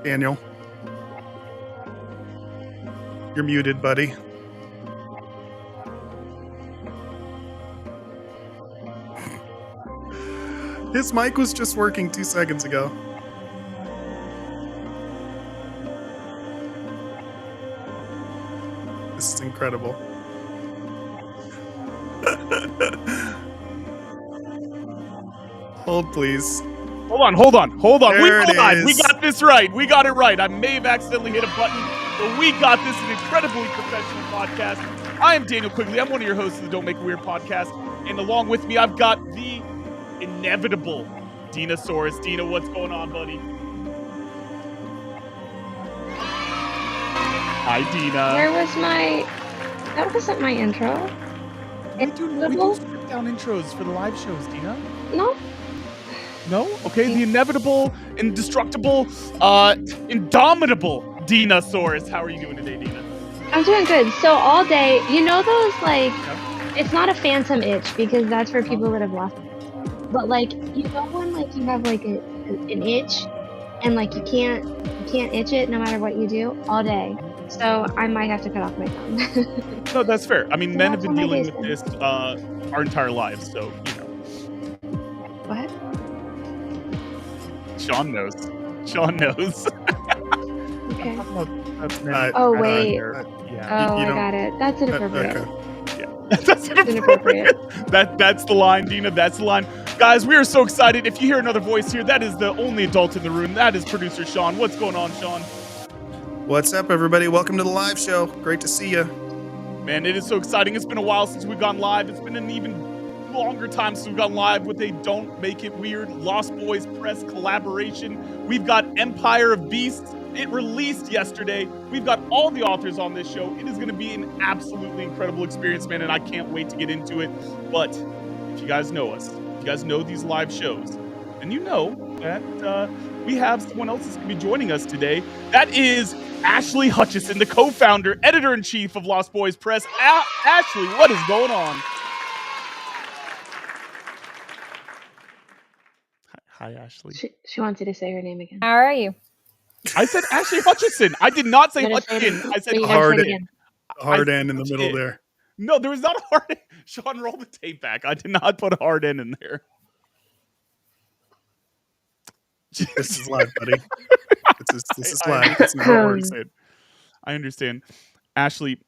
Daniel. You're muted, buddy. His mic was just working 2 seconds ago. This is incredible. Hold, please. Hold on. There it is. We got this right. We got it right. I may have accidentally hit a button, but we got this. An incredibly professional podcast. I am Daniel Quigley. I'm one of your hosts of the Don't Make It Weird podcast. And along with me, I've got the inevitable Dina. Dina, what's going on, buddy? Hi, Dina. Where was my... That wasn't my intro. We do strip down intros for the live shows, Dina. No. No? Okay, the inevitable, indestructible, indomitable Dinosaurus. How are you doing today, Dina? I'm doing good. So all day, you know those, like, it's not a phantom itch because that's for people that have lost it. But, like, you know when, like, you have, like, an itch and, like, you can't itch it no matter what you do all day. So I might have to cut off my thumb. No, that's fair. I mean, So men have that's been what my dealing day with this our entire lives, so, you know. What? Sean knows. Okay. Oh, wait. Yeah. Oh, I got it. That's inappropriate. Okay. That's inappropriate. That's the line, Dina. That's the line. Guys, we are so excited. If you hear another voice here, that is the only adult in the room. That is producer Sean. What's going on, Sean? What's up, everybody? Welcome to the live show. Great to see you. Man, it is so exciting. It's been a while since we've gone live. It's been an even longer time since we've gone live with a Don't Make It Weird Lost Boys Press collaboration. We've got Empire of Beasts. It released yesterday. We've got all the authors on this show. It is going to be an absolutely incredible experience, man, and I can't wait to get into it. But if you guys know us, if you guys know these live shows, then you know that we have someone else that's going to be joining us today. That is Ashley Hutchison, the co-founder, editor-in-chief of Lost Boys Press. Ashley, what is going on? Hi, Ashley. She wants you to say her name again. How are you? I said Ashley Hutchison. I did not say Hutchison. I said hard end in the middle there. No, there was not a hard end. Sean, roll the tape back. I did not put a hard end in there. This is live, buddy. This is live. It's not what we said. I understand. Ashley,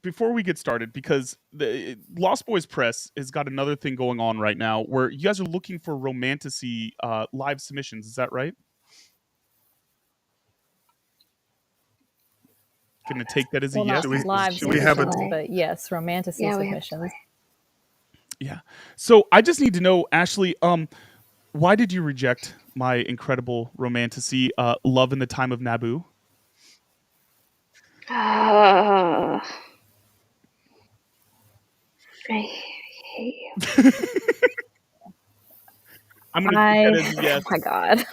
before we get started, because the Lost Boys Press has got another thing going on right now where you guys are looking for romantasy live submissions. Is that right? Gonna take that as a yes. Should we have but yes, romantasy submissions. Yeah. So I just need to know, Ashley, why did you reject my incredible romantasy, Love in the Time of Naboo? I hate you. I'm gonna take that as a yes. Oh my god.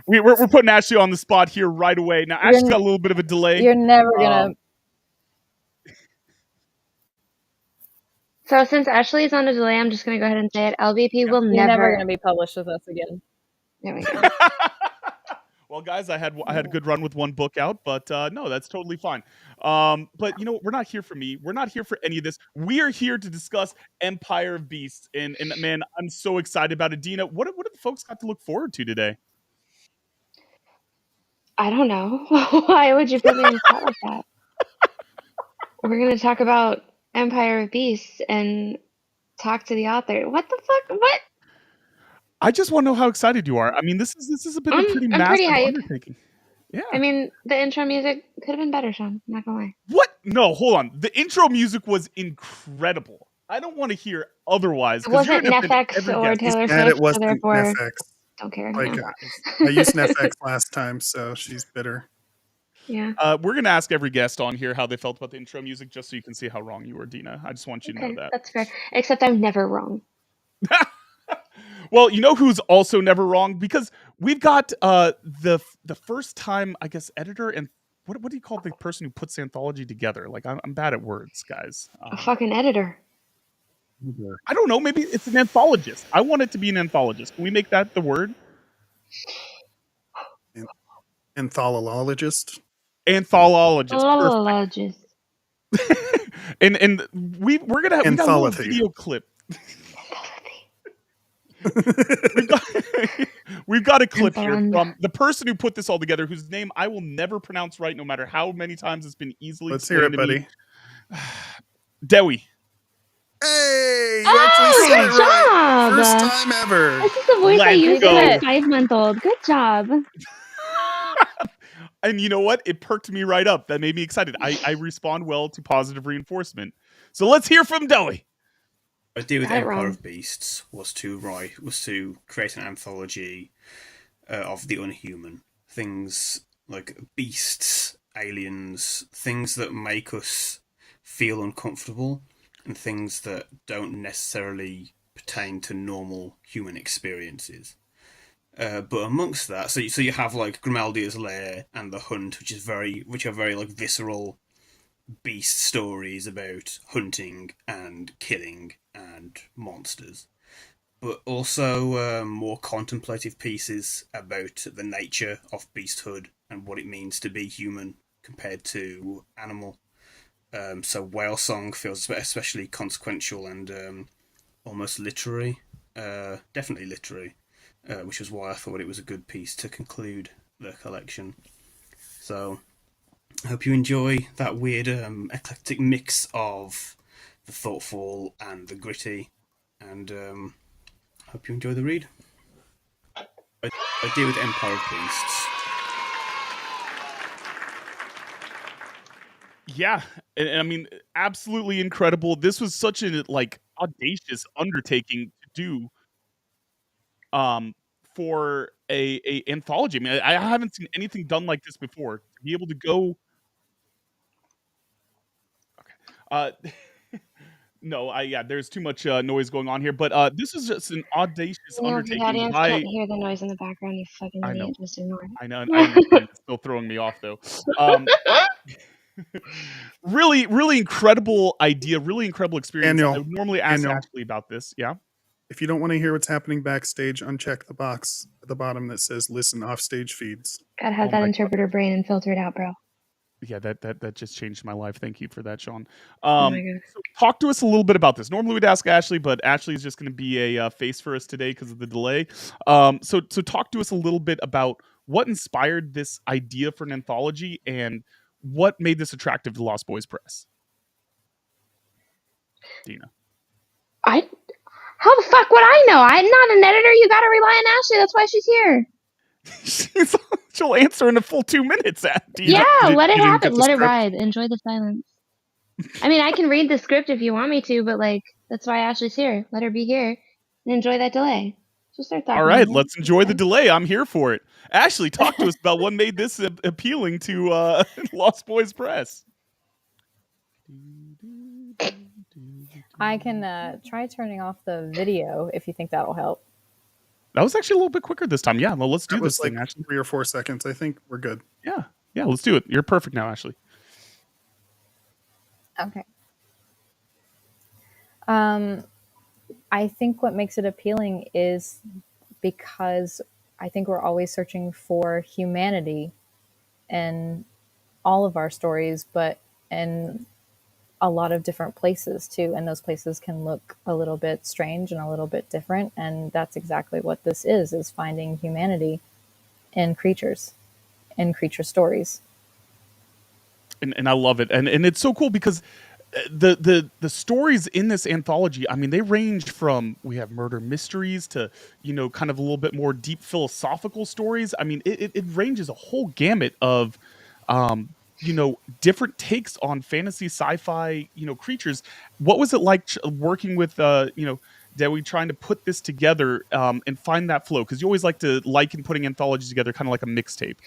We're putting Ashley on the spot here right away. Now, Ashley's got a little bit of a delay. You're never gonna. So since Ashley's on a delay, I'm just gonna go ahead and say it. LBP will You're never never gonna be published with us again. There we go. Well, guys, I had a good run with one book out, but no, that's totally fine. But you know, we're not here for me. We're not here for any of this. We are here to discuss Empire of Beasts, and man, I'm so excited about it. Dina, what have the folks got to look forward to today? I don't know. Why would you put me in a spot like that? We're gonna talk about Empire of Beasts and talk to the author. What the fuck? What? I just want to know how excited you are. I mean, this has been a pretty massive undertaking. Yeah. I mean, the intro music could have been better, Sean. I'm not gonna lie. What? No, hold on. The intro music was incredible. I don't want to hear otherwise. It wasn't Netflix or Taylor Swift, it wasn't so therefore Netflix. Don't care. Like, No. I used Netflix last time, so she's bitter. Yeah. We're going to ask every guest on here how they felt about the intro music, just so you can see how wrong you were, Dina. I just want you to know that. That's fair. Except I'm never wrong. Well, you know who's also never wrong? Because we've got the first time, I guess, editor and what do you call the person who puts Anthology together? Like, I'm bad at words, guys. A fucking editor. I don't know. Maybe it's an anthologist. I want it to be an anthologist. Can we make that the word? Anthologist. Anthologist. and we're gonna have a little video clip. we've got a clip here from the person who put this all together, whose name I will never pronounce right, no matter how many times it's been easily Let's hear explained it, to me. buddy. Dewi. Hey, you actually said it right. Job. First time ever. This is the voice I Let's used go. as a 5-month-old. Good job. And you know what? It perked me right up. That made me excited. I respond well to positive reinforcement. So let's hear from Dewi. The idea with Empire of Beasts was to create an anthology of the unhuman. Things like beasts, aliens, things that make us feel uncomfortable, and things that don't necessarily pertain to normal human experiences. But amongst that, so you have like Grimaldia's Lair and The Hunt, which are very like visceral beast stories about hunting and killing and monsters, but also more contemplative pieces about the nature of beasthood and what it means to be human compared to animal. So Whale Song feels especially consequential and almost literary, definitely literary, which is why I thought it was a good piece to conclude the collection. So I hope you enjoy that weird eclectic mix of the thoughtful and the gritty, and I hope you enjoy the read. I deal with Empire of Beasts. Yeah, and I mean, absolutely incredible. This was such a like audacious undertaking to do for a anthology. I mean, I haven't seen anything done like this before. To be able to go no, there's too much noise going on here, but this is just an audacious undertaking. The audience can't hear the noise in the background. You fucking idiot! Just ignore it. I know. I understand. It's still throwing me off, though. Really incredible idea. Really incredible experience. I would normally ask Ashley about this. Yeah. If you don't want to hear what's happening backstage, uncheck the box at the bottom that says "Listen offstage feeds." Gotta have that interpreter brain and filter it out, bro. Yeah, that just changed my life. Thank you for that, Sean. Oh my God. So talk to us a little bit about this. Normally we'd ask Ashley, but Ashley is just going to be a face for us today because of the delay. So talk to us a little bit about what inspired this idea for an anthology and what made this attractive to Lost Boys Press. Dina. How the fuck would I know? I'm not an editor. You gotta rely on Ashley. That's why she's here. She'll answer in a full 2 minutes. Yeah, let it happen. Let it ride. Enjoy the silence. I mean, I can read the script if you want me to, but like that's why Ashley's here. Let her be here and enjoy that delay. She'll start talking. All right, let's enjoy the delay. I'm here for it. Ashley, talk to us about what made this appealing to Lost Boys Press. I can try turning off the video if you think that'll help. That was actually a little bit quicker this time. Yeah, well, let's do this thing, like Ashley. 3 or 4 seconds. I think we're good. Yeah, let's do it. You're perfect now, Ashley. Okay. I think what makes it appealing is because I think we're always searching for humanity in all of our stories, but in a lot of different places too. And those places can look a little bit strange and a little bit different. And that's exactly what this is finding humanity in creatures, in creature stories. And I love it. And it's so cool because the stories in this anthology, I mean, they range from, we have murder mysteries to, kind of a little bit more deep philosophical stories. I mean, it ranges a whole gamut of, different takes on fantasy, sci-fi, creatures. What was it like working with, Dewi, trying to put this together and find that flow? Because you always like to liken putting anthologies together kind of like a mixtape.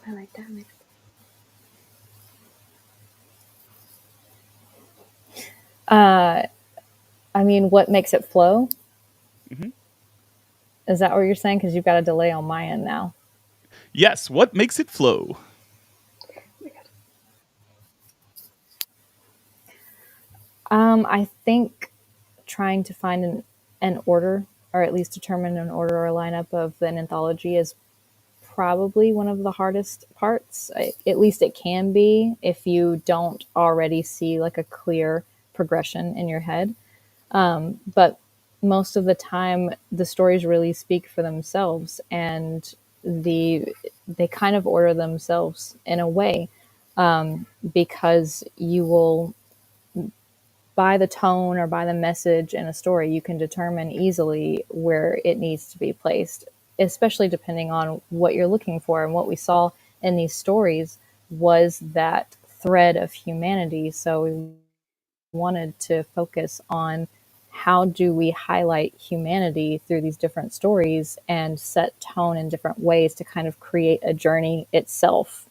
I like that mixtape. I mean, what makes it flow? Mm-hmm. Is that what you're saying? Because you've got a delay on my end now. Yes. What makes it flow? I think trying to find an order, or at least determine an order or a lineup of an anthology is probably one of the hardest parts. At least it can be if you don't already see like a clear progression in your head. But most of the time the stories really speak for themselves, and they kind of order themselves in a way, because you will, by the tone or by the message in a story, you can determine easily where it needs to be placed, especially depending on what you're looking for. And what we saw in these stories was that thread of humanity. So we wanted to focus on how do we highlight humanity through these different stories and set tone in different ways to kind of create a journey itself.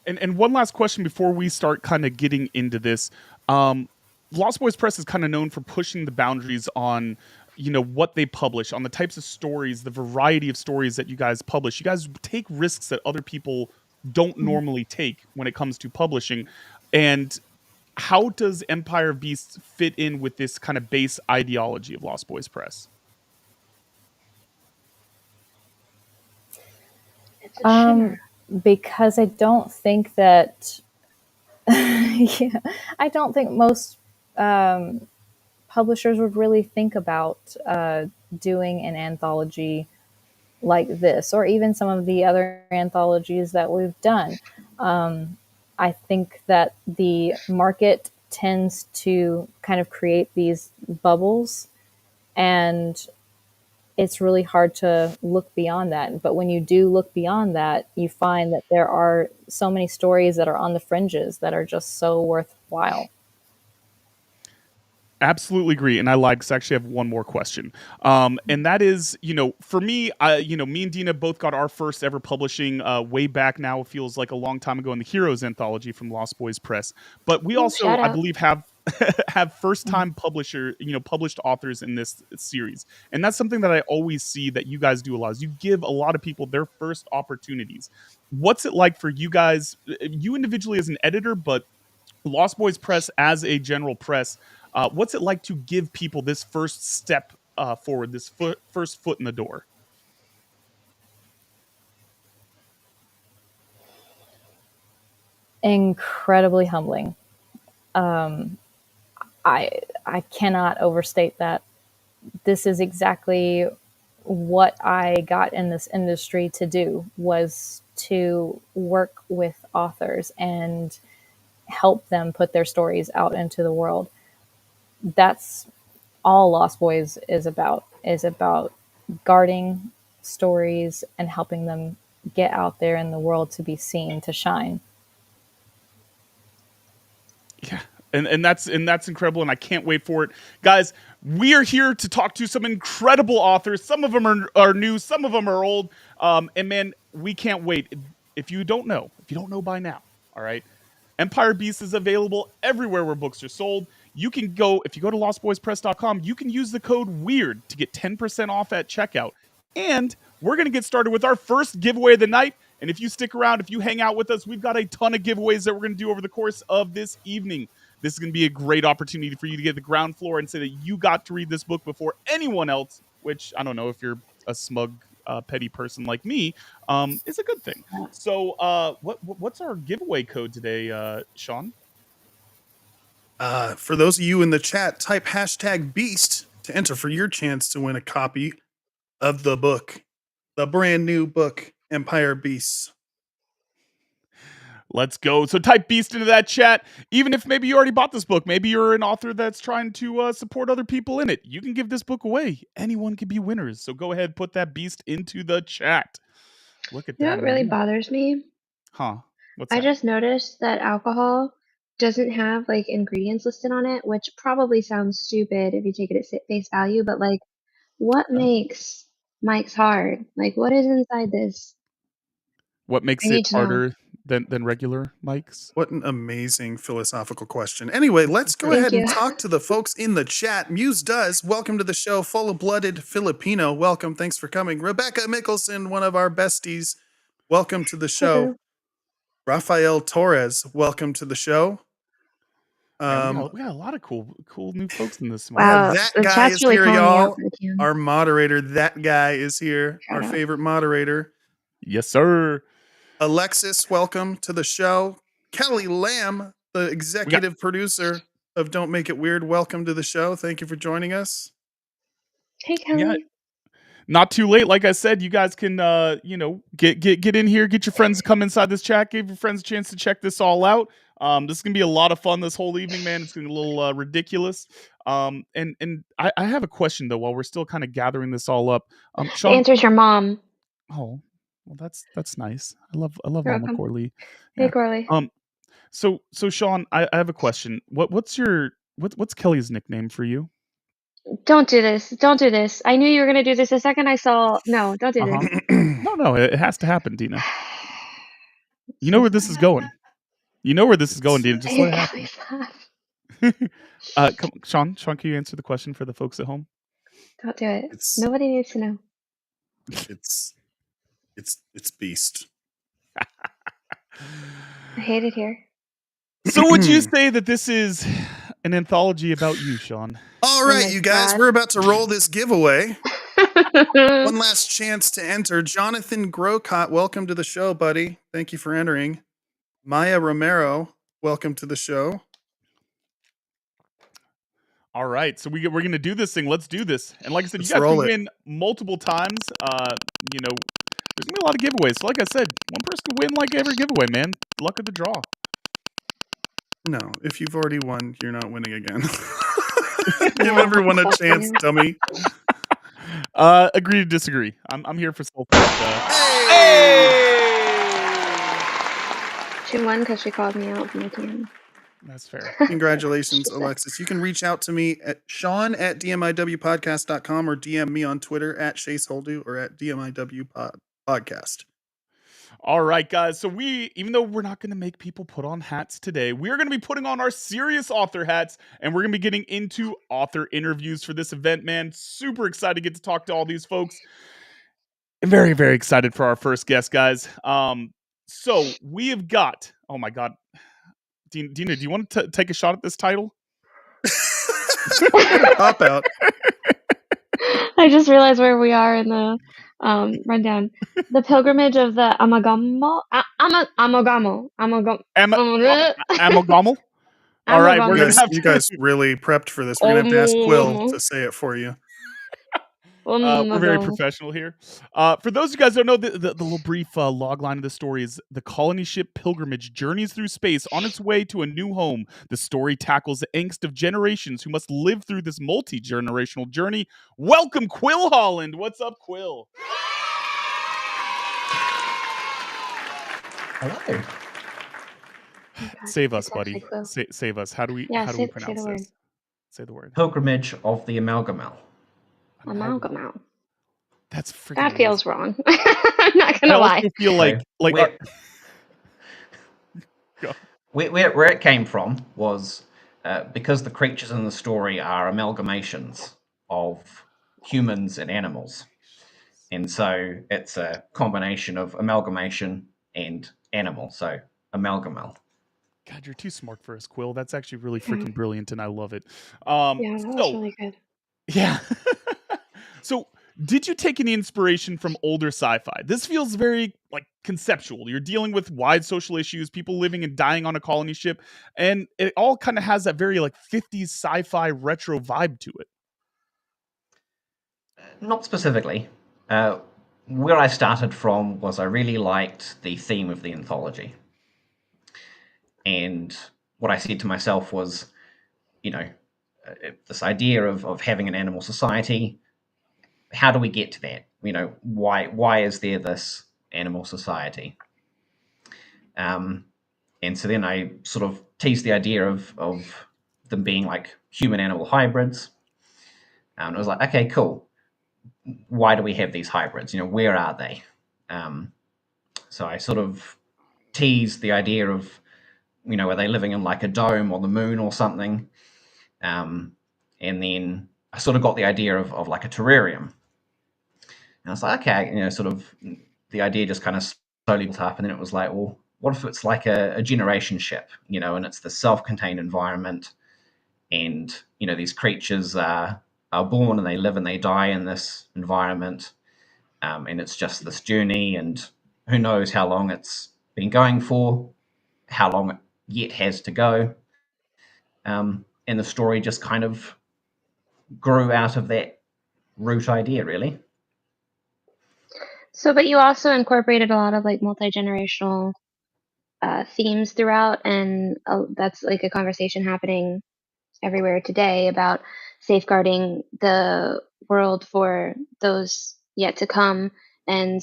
And one last question before we start kind of getting into this. Lost Boys Press is kind of known for pushing the boundaries on, what they publish, on the types of stories, the variety of stories that you guys publish. You guys take risks that other people don't normally take when it comes to publishing. And how does Empire of Beasts fit in with this kind of base ideology of Lost Boys Press? It's a shimmer. Because I don't think that yeah, I don't think most publishers would really think about doing an anthology like this, or even some of the other anthologies that we've done. I think that the market tends to kind of create these bubbles, and it's really hard to look beyond that. But when you do look beyond that, you find that there are so many stories that are on the fringes that are just so worthwhile. Absolutely agree, and I lied because I actually have one more question, and that is, for me, me and Dina both got our first ever publishing way back now. It feels like a long time ago in the Heroes anthology from Lost Boys Press, but we also, I believe, have first time published authors in this series, and that's something that I always see that you guys do a lot. Is you give a lot of people their first opportunities. What's it like for you guys, you individually as an editor, but Lost Boys Press as a general press? What's it like to give people this first step forward, this first foot in the door? Incredibly humbling. I cannot overstate that. This is exactly what I got in this industry to do, was to work with authors and help them put their stories out into the world. That's all Lost Boys is about guarding stories and helping them get out there in the world to be seen, to shine. Yeah. And that's incredible, and I can't wait for it, guys. We are here to talk to some incredible authors. Some of them are new, some of them are old, and man, we can't wait. If you don't know by now, all right, Empire Beast is available everywhere where books are sold. You can go, if you go to lostboyspress.com, you can use the code WEIRD to get 10% off at checkout. And we're going to get started with our first giveaway of the night. And if you stick around, if you hang out with us, we've got a ton of giveaways that we're going to do over the course of this evening. This is going to be a great opportunity for you to get the ground floor and say that you got to read this book before anyone else, which I don't know if you're a smug, petty person like me, is a good thing. So what's our giveaway code today, Sean? For those of you in the chat, type #beast to enter for your chance to win a copy of the book, the brand new book, Empire Beasts. Let's go. So type Beast into that chat. Even if maybe you already bought this book, maybe you're an author that's trying to support other people in it, you can give this book away. Anyone can be winners. So go ahead, put that Beast into the chat. Look at You know that. what really bothers me? Huh. What's I that? just noticed that alcohol doesn't have like ingredients listed on it, which probably sounds stupid if you take it at face value, but like what makes Mike's hard? Like what is inside this? What makes I it need to know. harder than regular mics? What an amazing philosophical question. Anyway, let's go Thank ahead and you. talk to the folks in the chat. Muse does. Welcome to the show, full-blooded Filipino. Welcome. Thanks for coming. Rebecca Mickelson, one of our besties. Welcome to the show. Hello. Rafael Torres, welcome to the show. Man, we got a lot of cool new folks in this. Wow, That the guy chat's is really here, calling me out y'all. for the cam. Our moderator, that guy is here. Shout Our out. favorite moderator. Yes, sir. Alexis, welcome to the show. Kelly Lamb, the executive producer. of Don't Make It Weird. Welcome to the show. Thank you for joining us. Hey, Kelly. Yeah, not too late. Like I said, you guys can, get in here, get your friends to come inside this chat, give your friends a chance to check this all out. This is gonna be a lot of fun this whole evening, man. It's gonna be a little ridiculous. And I have a question though. While we're still kind of gathering this all up, Sean, the answer's your mom. Oh, well, that's nice. I love You're Mama welcome. Corley. Hey, Corley. So Sean, I have a question. What's Kelly's nickname for you? Don't do this. Don't do this. I knew you were gonna do this the second I saw. No, don't do this. No, it has to happen, Dina. You know where this is going. You know where this is going, Dina. Just let it happen. Sean, can you answer the question for the folks at home? Don't do it. Nobody needs to know. It's Beast. I hate it here. So would you say that this is an anthology about you, Sean? All right, you guys, we're about to roll this giveaway. One last chance to enter. Jonathan Grocott, welcome to the show, buddy. Thank you for entering. Maya Romero, welcome to the show. All right, so we're gonna do this thing. Let's do this. And like I said, you guys can win multiple times. There's gonna be a lot of giveaways. So like I said, one person can win like every giveaway, man. Luck of the draw. No, if you've already won, you're not winning again. Give everyone a chance, dummy. Agree to disagree. I'm here for self. Hey! She won because she called me out for my team. That's fair. Congratulations, Alexis. You can reach out to me at Sean@dmiwpodcast.com or DM me on Twitter at @ShaceHoldu or at DMIWpodcast. All right, guys. So even though we're not going to make people put on hats today, we're going to be putting on our serious author hats, and we're going to be getting into author interviews for this event, man. Super excited to get to talk to all these folks. I'm very, very excited for our first guest, guys. So we have got, oh my God. Dina, do you want to take a shot at this title? Pop out. I just realized where we are in the rundown. The pilgrimage of the Amalgamal. Amalgamal. All right, we're gonna have you guys really prepped for this. We're gonna have to ask Quill to say it for you. We're very professional here. For those of you guys who don't know, the little brief log line of the story is the colony ship Pilgrimage journeys through space on its way to a new home. The story tackles the angst of generations who must live through this multi-generational journey. Welcome, Quill Holland. What's up, Quill? Hello. Save us, buddy. Save us. How do we pronounce this? Say the word. Pilgrimage of the Amalgamal. Amalgamal. That's freaking. That feels wrong. I'm not gonna lie. I feel like where it came from was because the creatures in the story are amalgamations of humans and animals, and so it's a combination of amalgamation and animal. So Amalgamal. God, you're too smart for us, Quill. That's actually really freaking brilliant, and I love it. Yeah, that was really good. Yeah. So, did you take any inspiration from older sci-fi? This feels very conceptual. You're dealing with wide social issues, people living and dying on a colony ship, and it all kind of has that very 50s sci-fi retro vibe to it. Not specifically. Where I started from was I really liked the theme of the anthology. And what I said to myself was, this idea of having an animal society, how do we get to that? Why is there this animal society? And so then I sort of teased the idea of them being like human-animal hybrids. And I was like, okay, cool. Why do we have these hybrids? Where are they? So I sort of teased the idea of, are they living in like a dome or the moon or something? And then I sort of got the idea of like a terrarium. And I was like, okay, sort of the idea just kind of slowly built up. And then it was like, well, what if it's like a generation ship, and it's the self-contained environment. And, these creatures are born and they live and they die in this environment. And it's just this journey, and who knows how long it's been going for, how long it yet has to go. and the story just kind of grew out of that root idea, really. So, but you also incorporated a lot of like multi-generational themes throughout, and that's like a conversation happening everywhere today about safeguarding the world for those yet to come and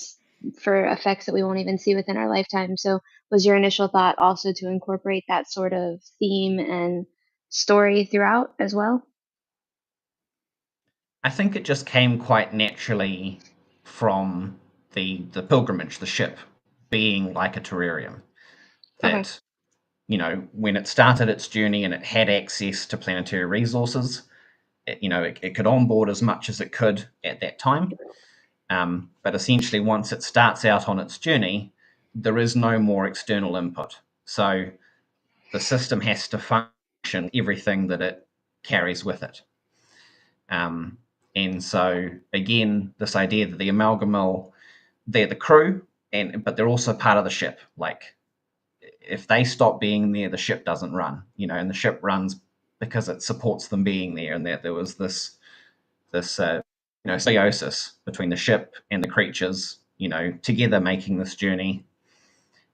for effects that we won't even see within our lifetime. So was your initial thought also to incorporate that sort of theme and story throughout as well? I think it just came quite naturally from the pilgrimage, the ship being like a terrarium. That, when it started its journey and it had access to planetary resources, it could onboard as much as it could at that time. But essentially, once it starts out on its journey, there is no more external input. So the system has to function everything that it carries with it. And so, again, this idea that the Amalgamal, they're the crew, but they're also part of the ship. Like, if they stop being there, the ship doesn't run, and the ship runs because it supports them being there, and that there was this symbiosis between the ship and the creatures, together making this journey.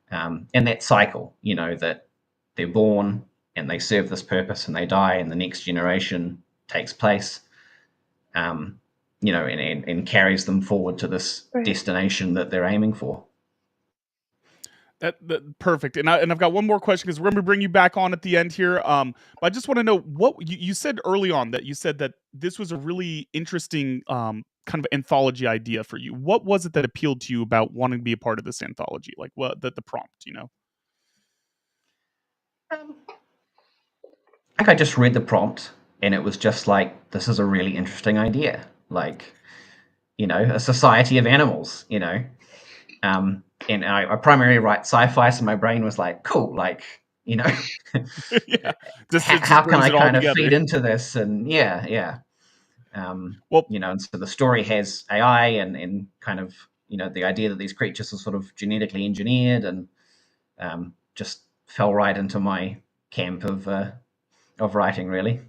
And that cycle, that they're born and they serve this purpose and they die and the next generation takes place, and carries them forward to this destination that they're aiming for. That perfect. And I've got one more question because we're going to bring you back on at the end here. But I just want to know what you said early on, that you said that this was a really interesting kind of anthology idea for you. What was it that appealed to you about wanting to be a part of this anthology? Like what the prompt, I think I just read the prompt and it was just like, this is a really interesting idea. Like, a society of animals, and I primarily write sci-fi, so my brain was like, cool, like, yeah. How can I kind of feed into this? And yeah. And so the story has AI and kind of, the idea that these creatures are sort of genetically engineered, and just fell right into my camp of writing, really.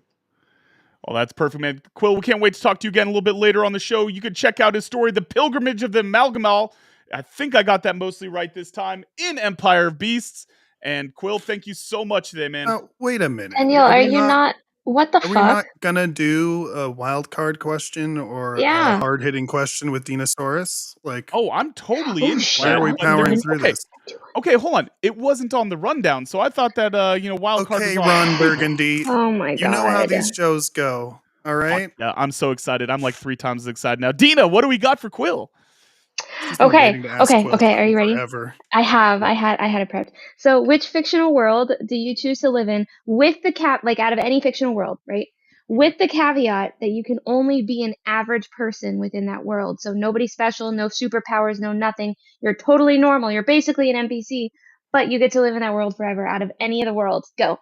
Well, that's perfect, man. Quill, we can't wait to talk to you again a little bit later on the show. You can check out his story, The Pilgrimage of the Amalgamal. I think I got that mostly right this time, in Empire of Beasts. And Quill, thank you so much today, man. Wait a minute. Daniel, are you not? What the fuck? Are we not gonna do a wild card question or a hard hitting question with Dinosaurus? Like, I'm totally in. Why are we powering through this? Okay, hold on. It wasn't on the rundown, so I thought that wild card. Okay, Ron Burgundy. Oh my god! You know how these shows go. All right. Yeah, I'm so excited. I'm like 3 times as excited now. Dina, what do we got for Quill? Okay. Are you ready? I had it prepped. So, which fictional world do you choose to live in with the out of any fictional world, right? With the caveat that you can only be an average person within that world. So nobody special, no superpowers, no nothing. You're totally normal. You're basically an NPC, but you get to live in that world forever out of any of the worlds. Go.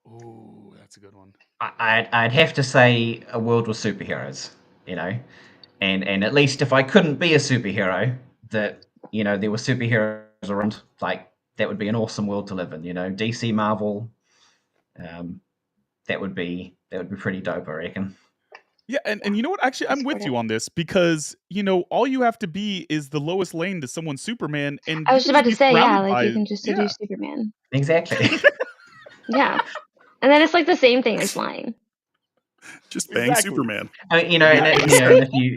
Ooh, that's a good one. I'd have to say a world with superheroes, And at least if I couldn't be a superhero, that, there were superheroes around, like, that would be an awesome world to live in, DC, Marvel, that would be pretty dope, I reckon. Yeah, and you know what? Actually, I'm with you on this because, all you have to be is the lowest lane to someone's Superman. And I was just about to say, you can just seduce Superman. Exactly. Yeah. And then it's like the same thing as flying. Just bang Superman. And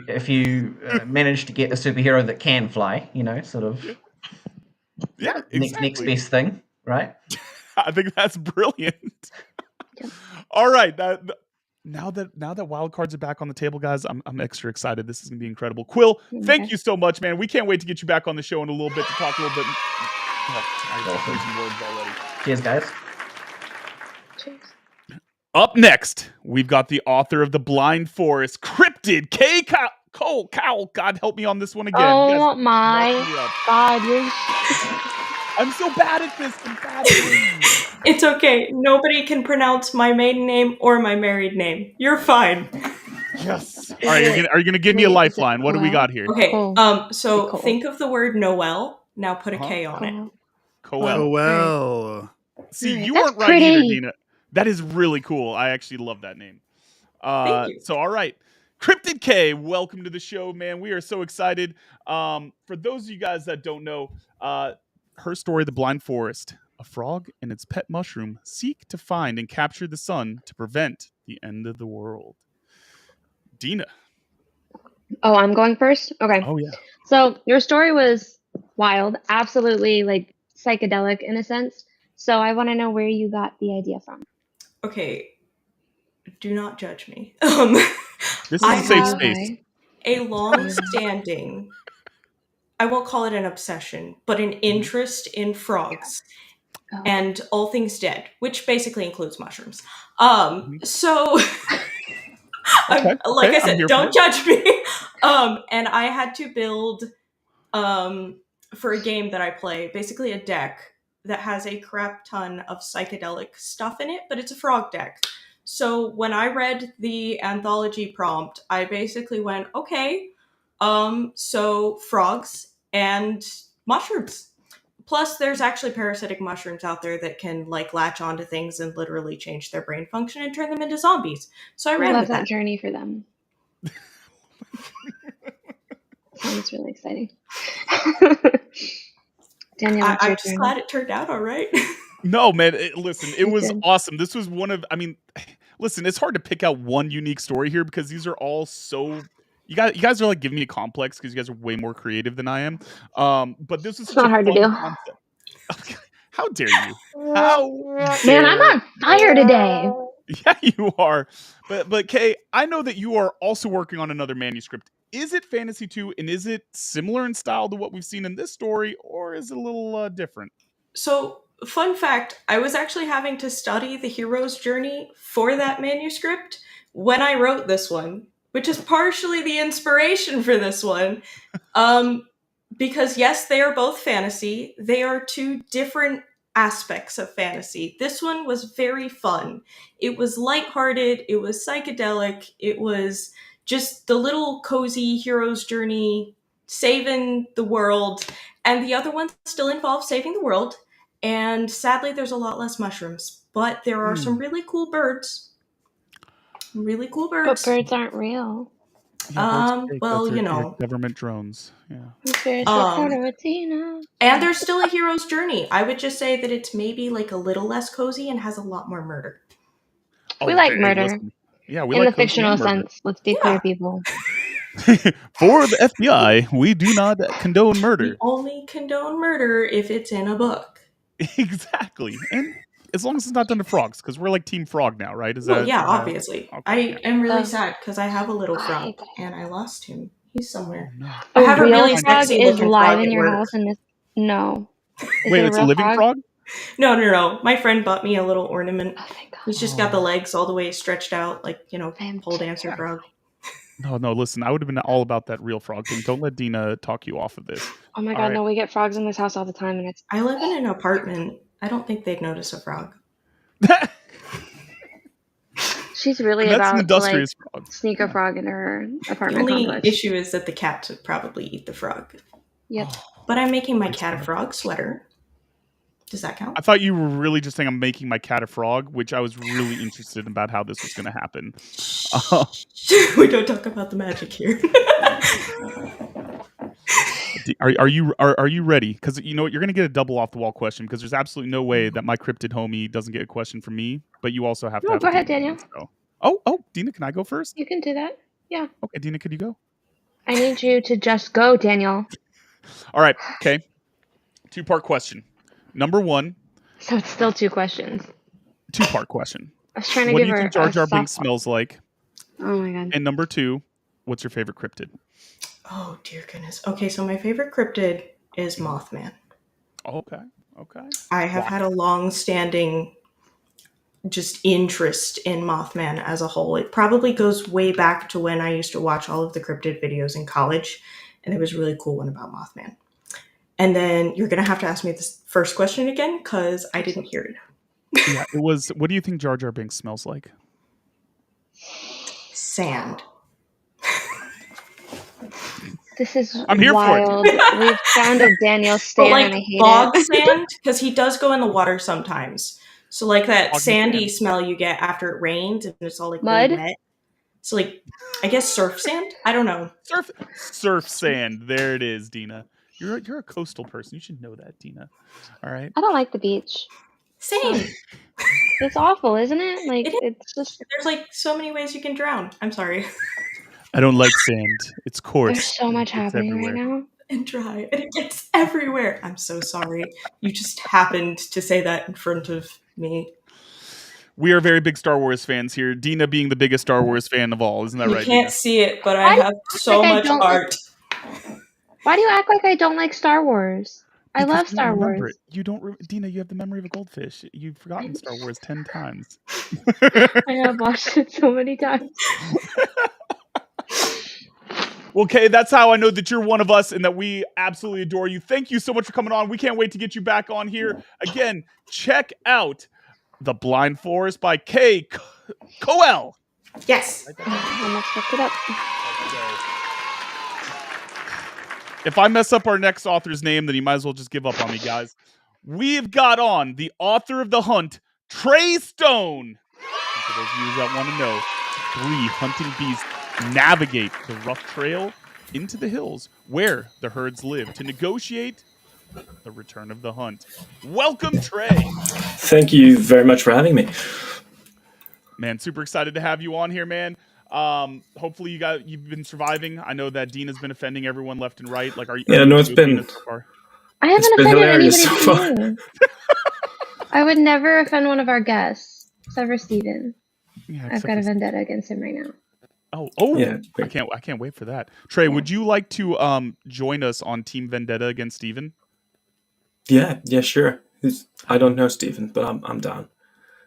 if you manage to get a superhero that can fly, sort of. Yeah, exactly. Next best thing, right? I think that's brilliant. All right, now that wild cards are back on the table, guys, I'm extra excited. This is gonna be incredible. Quill, thank you so much, man. We can't wait to get you back on the show in a little bit to talk a little bit. Cheers, guys. Cheers. Up next, we've got the author of The Blind Forest, Cryptid K. Cowell. God help me on this one again. Oh my god, I'm so bad at this. It's okay. Nobody can pronounce my maiden name or my married name. You're fine. Yes. All right, are you gonna give me a lifeline? What do we got here? Okay. So think of the word Noel. Now put a K on it. Coel. Well. See, you weren't right either, Dina. That is really cool. I actually love that name. Thank you. So, all right. Cryptid K, welcome to the show, man. We are so excited. For those of you guys that don't know, her story, The Blind Forest. A frog and its pet mushroom seek to find and capture the sun to prevent the end of the world. Dina. Oh, I'm going first? Okay. Oh, yeah. So your story was wild, absolutely like psychedelic in a sense. So I want to know where you got the idea from. Okay, do not judge me. This is a safe space. A long-standing, I won't call it an obsession, but an interest in frogs and all things dead, which basically includes mushrooms. So, like I said, don't judge me. And I had to build, for a game that I play, basically a deck that has a crap ton of psychedelic stuff in it, but it's a frog deck. So when I read the anthology prompt, I basically went, okay, so frogs and mushrooms. Plus, there's actually parasitic mushrooms out there that can like latch onto things and literally change their brain function and turn them into zombies. So I ran with that journey for them. Sounds really exciting. Daniel, I'm just glad it turned out all right. No, man. Listen, it was awesome. This was one of, listen, it's hard to pick out one unique story here because these are all so, you guys are like giving me a complex because you guys are way more creative than I am. But this is such not a hard to do. Concept. How dare you? Man, I'm on fire today. Yeah, you are. But Kay, I know that you are also working on another manuscript. Is it fantasy too? And is it similar in style to what we've seen in this story, or is it a little different? So, fun fact, I was actually having to study the hero's journey for that manuscript when I wrote this one, which is partially the inspiration for this one. Because yes, they are both fantasy. They are two different aspects of fantasy. This one was very fun. It was lighthearted. It was psychedelic. It was just the little cozy hero's journey, saving the world. And the other one still involves saving the world. And sadly, there's a lot less mushrooms. But there are some really cool birds. Really cool birds. But birds aren't real. Yeah, well, you know, government drones. Yeah. And there's still a hero's journey. I would just say that it's maybe like a little less cozy and has a lot more murder. We like murder. Listen. Yeah, we in like the fictional sense. Let's be clear, people. For the FBI, we do not condone murder. We only condone murder if it's in a book. Exactly, and as long as it's not done to frogs, because we're like Team Frog now, right? Obviously. Okay, I am really sad because I have a little frog and I lost him. He's somewhere. Oh, no. I have a really frog sexy is looking live frog in your at work. house, and no. Wait, it's a living frog? No. My friend bought me a little ornament. Oh, thank God. He's just got the legs all the way stretched out, like pole dancer frog. No, listen, I would have been all about that real frog thing. Don't let Dina talk you off of this. Oh my God, no, we get frogs in this house all the time. And I live in an apartment. I don't think they'd notice a frog. She's really about to like sneak a frog in her apartment complex. The only issue is that the cat would probably eat the frog. Yep. But I'm making my cat a frog sweater. Does that count? I thought you were really just saying I'm making my cat a frog, which I was really interested about how this was going to happen. We don't talk about the magic here. Are you ready? Because you know what, you're going to get a double off the wall question because there's absolutely no way that my cryptid homie doesn't get a question from me. But you also have to. Go ahead, Daniel. Oh, Dina, can I go first? You can do that. Yeah. Okay, Dina, could you go? I need you to just go, Daniel. All right. Okay. 2-part question. Number 1. So it's still 2 questions. 2-part question. I was trying to what give do you her think Jar Jar Binks smells like? Oh my God. And number 2, what's your favorite cryptid? Oh dear goodness. Okay, so my favorite cryptid is Mothman. Okay. I have had a long-standing just interest in Mothman as a whole. It probably goes way back to when I used to watch all of the cryptid videos in college, and it was a really cool one about Mothman. And then you're going to have to ask me this first question again because I didn't hear it. Yeah, it was, what do you think Jar Jar Binks smells like? Sand. This is I'm here wild. for it. We've found a Daniel stand and I hate bog it. sand, because he does go in the water sometimes. So like that sandy smell you get after it rains and it's all like mud, really wet. So like, I guess surf sand. I don't know. Surf sand. There it is, Dina. You're a coastal person. You should know that, Dina. All right. I don't like the beach. Same. It's awful, isn't it? Like it's just. There's like so many ways you can drown. I'm sorry. I don't like sand. It's coarse. There's so much happening right now. And dry. And it gets everywhere. I'm so sorry. You just happened to say that in front of me. We are very big Star Wars fans here. Dina being the biggest Star Wars fan of all. Isn't that right, You can't Dina? see it, but I have so much art. Why do you act like I don't like Star Wars? Because I love Star Wars. You don't, Dina. You have the memory of a goldfish. You've forgotten Star Wars 10 times. I have watched it so many times. Okay, that's how I know that you're one of us and that we absolutely adore you. Thank you so much for coming on. We can't wait to get you back on here again. Check out The Blind Forest by Kay Coel. Yes. I almost looked it up. If I mess up our next author's name, then you might as well just give up on me, guys. We've got on the author of The Hunt, Trey Stone. And for those of you that want to know, 3 hunting beasts navigate the rough trail into the hills where the herds live to negotiate the return of the hunt. Welcome, Trey. Thank you very much for having me. Man, super excited to have you on here, man. Hopefully you've been surviving. I know that Dina's been offending everyone left and right. Like, are you? Yeah, no, it's been. So far? I haven't offended anybody so far. I would never offend one of our guests, except for Steven. Yeah, I've got a vendetta against him right now. Oh! Yeah, I can't wait for that. Trey, would you like to join us on Team Vendetta against Steven? Yeah, sure. I don't know Steven, but I'm down.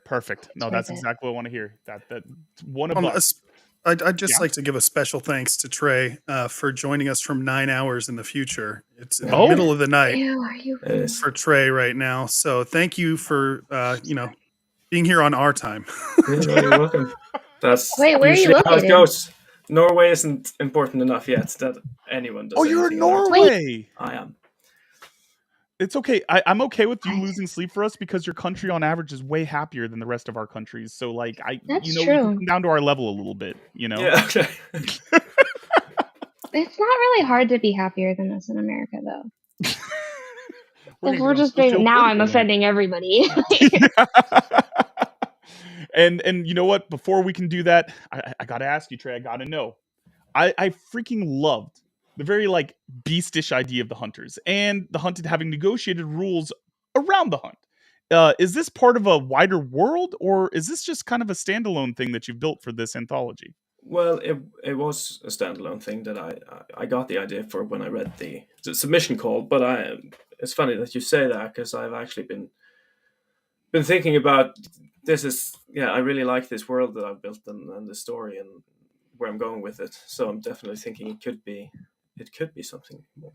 Perfect. No, that's exactly what I want to hear. That one of us. I'd just like to give a special thanks to Trey for joining us from 9 hours in the future. It's in the middle of the night for Trey right now. So thank you for being here on our time. You're welcome. That's wait, where are you located? How it goes. Norway isn't important enough yet that anyone does. Oh, you're in Norway. I am. It's okay. I'm okay with you losing sleep for us because your country on average is way happier than the rest of our countries. So like That's true. You can come down to our level a little bit, Yeah, okay. It's not really hard to be happier than us in America, though. We're just doing now. I'm offending everybody. And you know what? Before we can do that, I gotta ask you, Trey. I gotta know. I freaking loved the very like beastish idea of the hunters and the hunted having negotiated rules around the hunt. Is this part of a wider world, or is this just kind of a standalone thing that you've built for this anthology? Well, it was a standalone thing that I got the idea for when I read the submission call. But it's funny that you say that because I've actually been thinking about this. I really like this world that I've built and the story and where I'm going with it. So I'm definitely thinking it could be something more.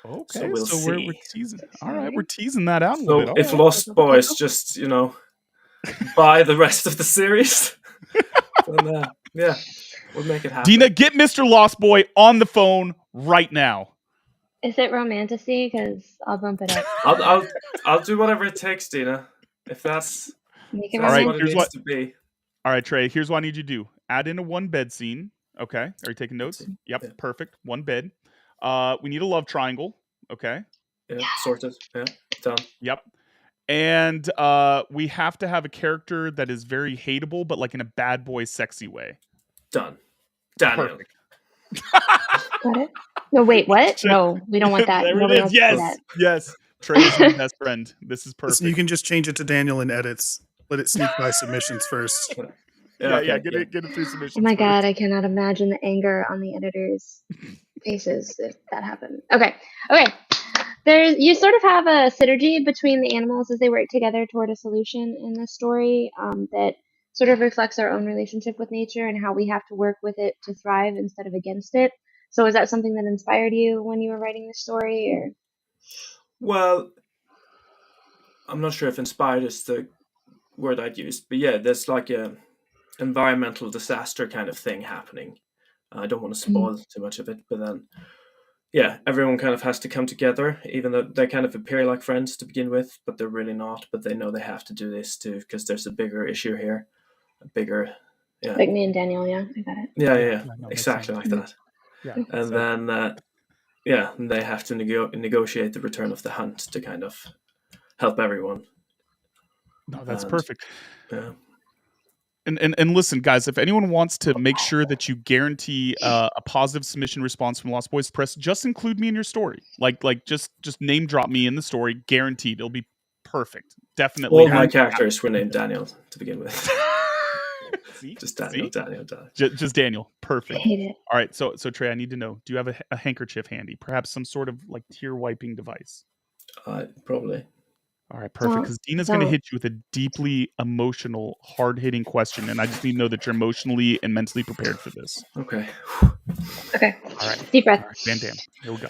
Okay, so we'll see. We're teasing. All right, we're teasing that out a So little bit. if Lost Boys just buy the rest of the series, then we'll make it happen. Dina, get Mr. Lost Boy on the phone right now. Is it romantasy? Because I'll bump it up. I'll do whatever it takes, Dina. If that's Make it what it romantic. needs to be. All right, Trey. Here's what I need you to do. Add in a 1 bed scene. Okay. Are you taking notes? Yep. Yeah. Perfect. 1 bed. We need a love triangle. Okay. Yeah. Sorted. Yeah. Done. Yep. And we have to have a character that is very hateable, but like in a bad boy, sexy way. Done. Daniel. Perfect. Got it? No, wait, what? No, we don't want that. There Nobody it else is. can do Yes. that. Yes. Trey is my best friend. This is perfect. Listen, you can just change it to Daniel in edits. Let it sneak by submissions first. Yeah. Get it through submissions. Oh my first. god, I cannot imagine the anger on the editors' faces if that happened. Okay. You sort of have a synergy between the animals as they work together toward a solution in this story that sort of reflects our own relationship with nature and how we have to work with it to thrive instead of against it. So is that something that inspired you when you were writing the story, or? Well, I'm not sure if inspired is the word I'd use, but yeah, there's like a environmental disaster kind of thing happening. I don't want to spoil too much of it, but then everyone kind of has to come together, even though they kind of appear like friends to begin with, but they're really not. But they know they have to do this too because there's a bigger issue here, like me and Daniel. Yeah, I got it. Yeah, exactly like that. Yeah, and then they have to negotiate the return of the hunt to kind of help everyone. No, that's perfect. Yeah. And listen, guys, if anyone wants to make sure that you guarantee a positive submission response from Lost Boys Press, just include me in your story. Like just name drop me in the story, guaranteed. It'll be perfect. Definitely. All my characters were named Daniel to begin with. See? Just Daniel. Just Daniel. Perfect. I hate it. All right, so Trey, I need to know: do you have a handkerchief handy? Perhaps some sort of like tear wiping device. Probably. All right, perfect. Because Dina's going to hit you with a deeply emotional, hard-hitting question, and I just need to know that you're emotionally and mentally prepared for this. Okay. Okay. All right. Deep breath. All right, Van Damme. Here we go.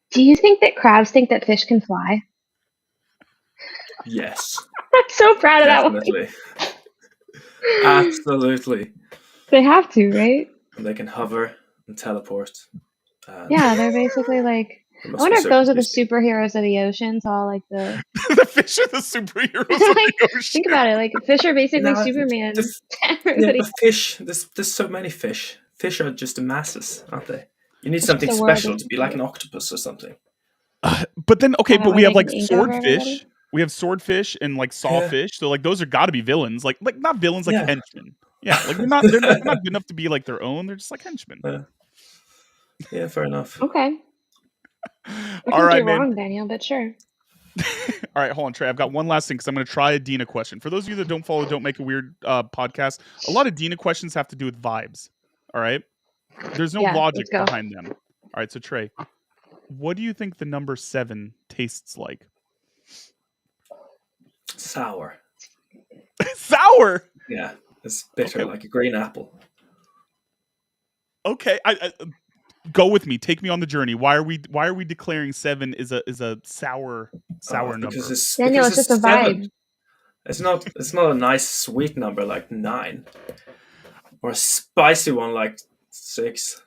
Do you think that crabs think that fish can fly? Yes. I'm so proud of that one. Definitely. Absolutely. They have to, right? And they can hover and teleport. Yeah, they're basically like. I wonder if those are the superheroes of the ocean. All like the the fish are the superheroes of the ocean. Think about it. Like fish are basically Superman. But fish. There's so many fish. Fish are just the masses, aren't they? You need something special to be like an octopus or something. But then, but we have like swordfish. We have swordfish and like sawfish. So like those are got to be villains. Like not villains, like henchmen. Yeah, like they're not good enough to be like their own. They're just like henchmen. Yeah, fair enough. Okay. All right, man. Wrong, Daniel, but sure. All right, hold on, Trey. I've got one last thing because I'm going to try a Dina question. For those of you that don't follow, Don't Make a Weird podcast, a lot of Dina questions have to do with vibes. All right? There's no logic behind them. All right, so Trey, what do you think the number 7 tastes like? Sour. Sour? Yeah, it's bitter like a green apple. Okay, I go with me. Take me on the journey. Why are we declaring 7 is a sour number? Daniel, it's just a vibe. It's not a nice sweet number like 9, or a spicy one like 6.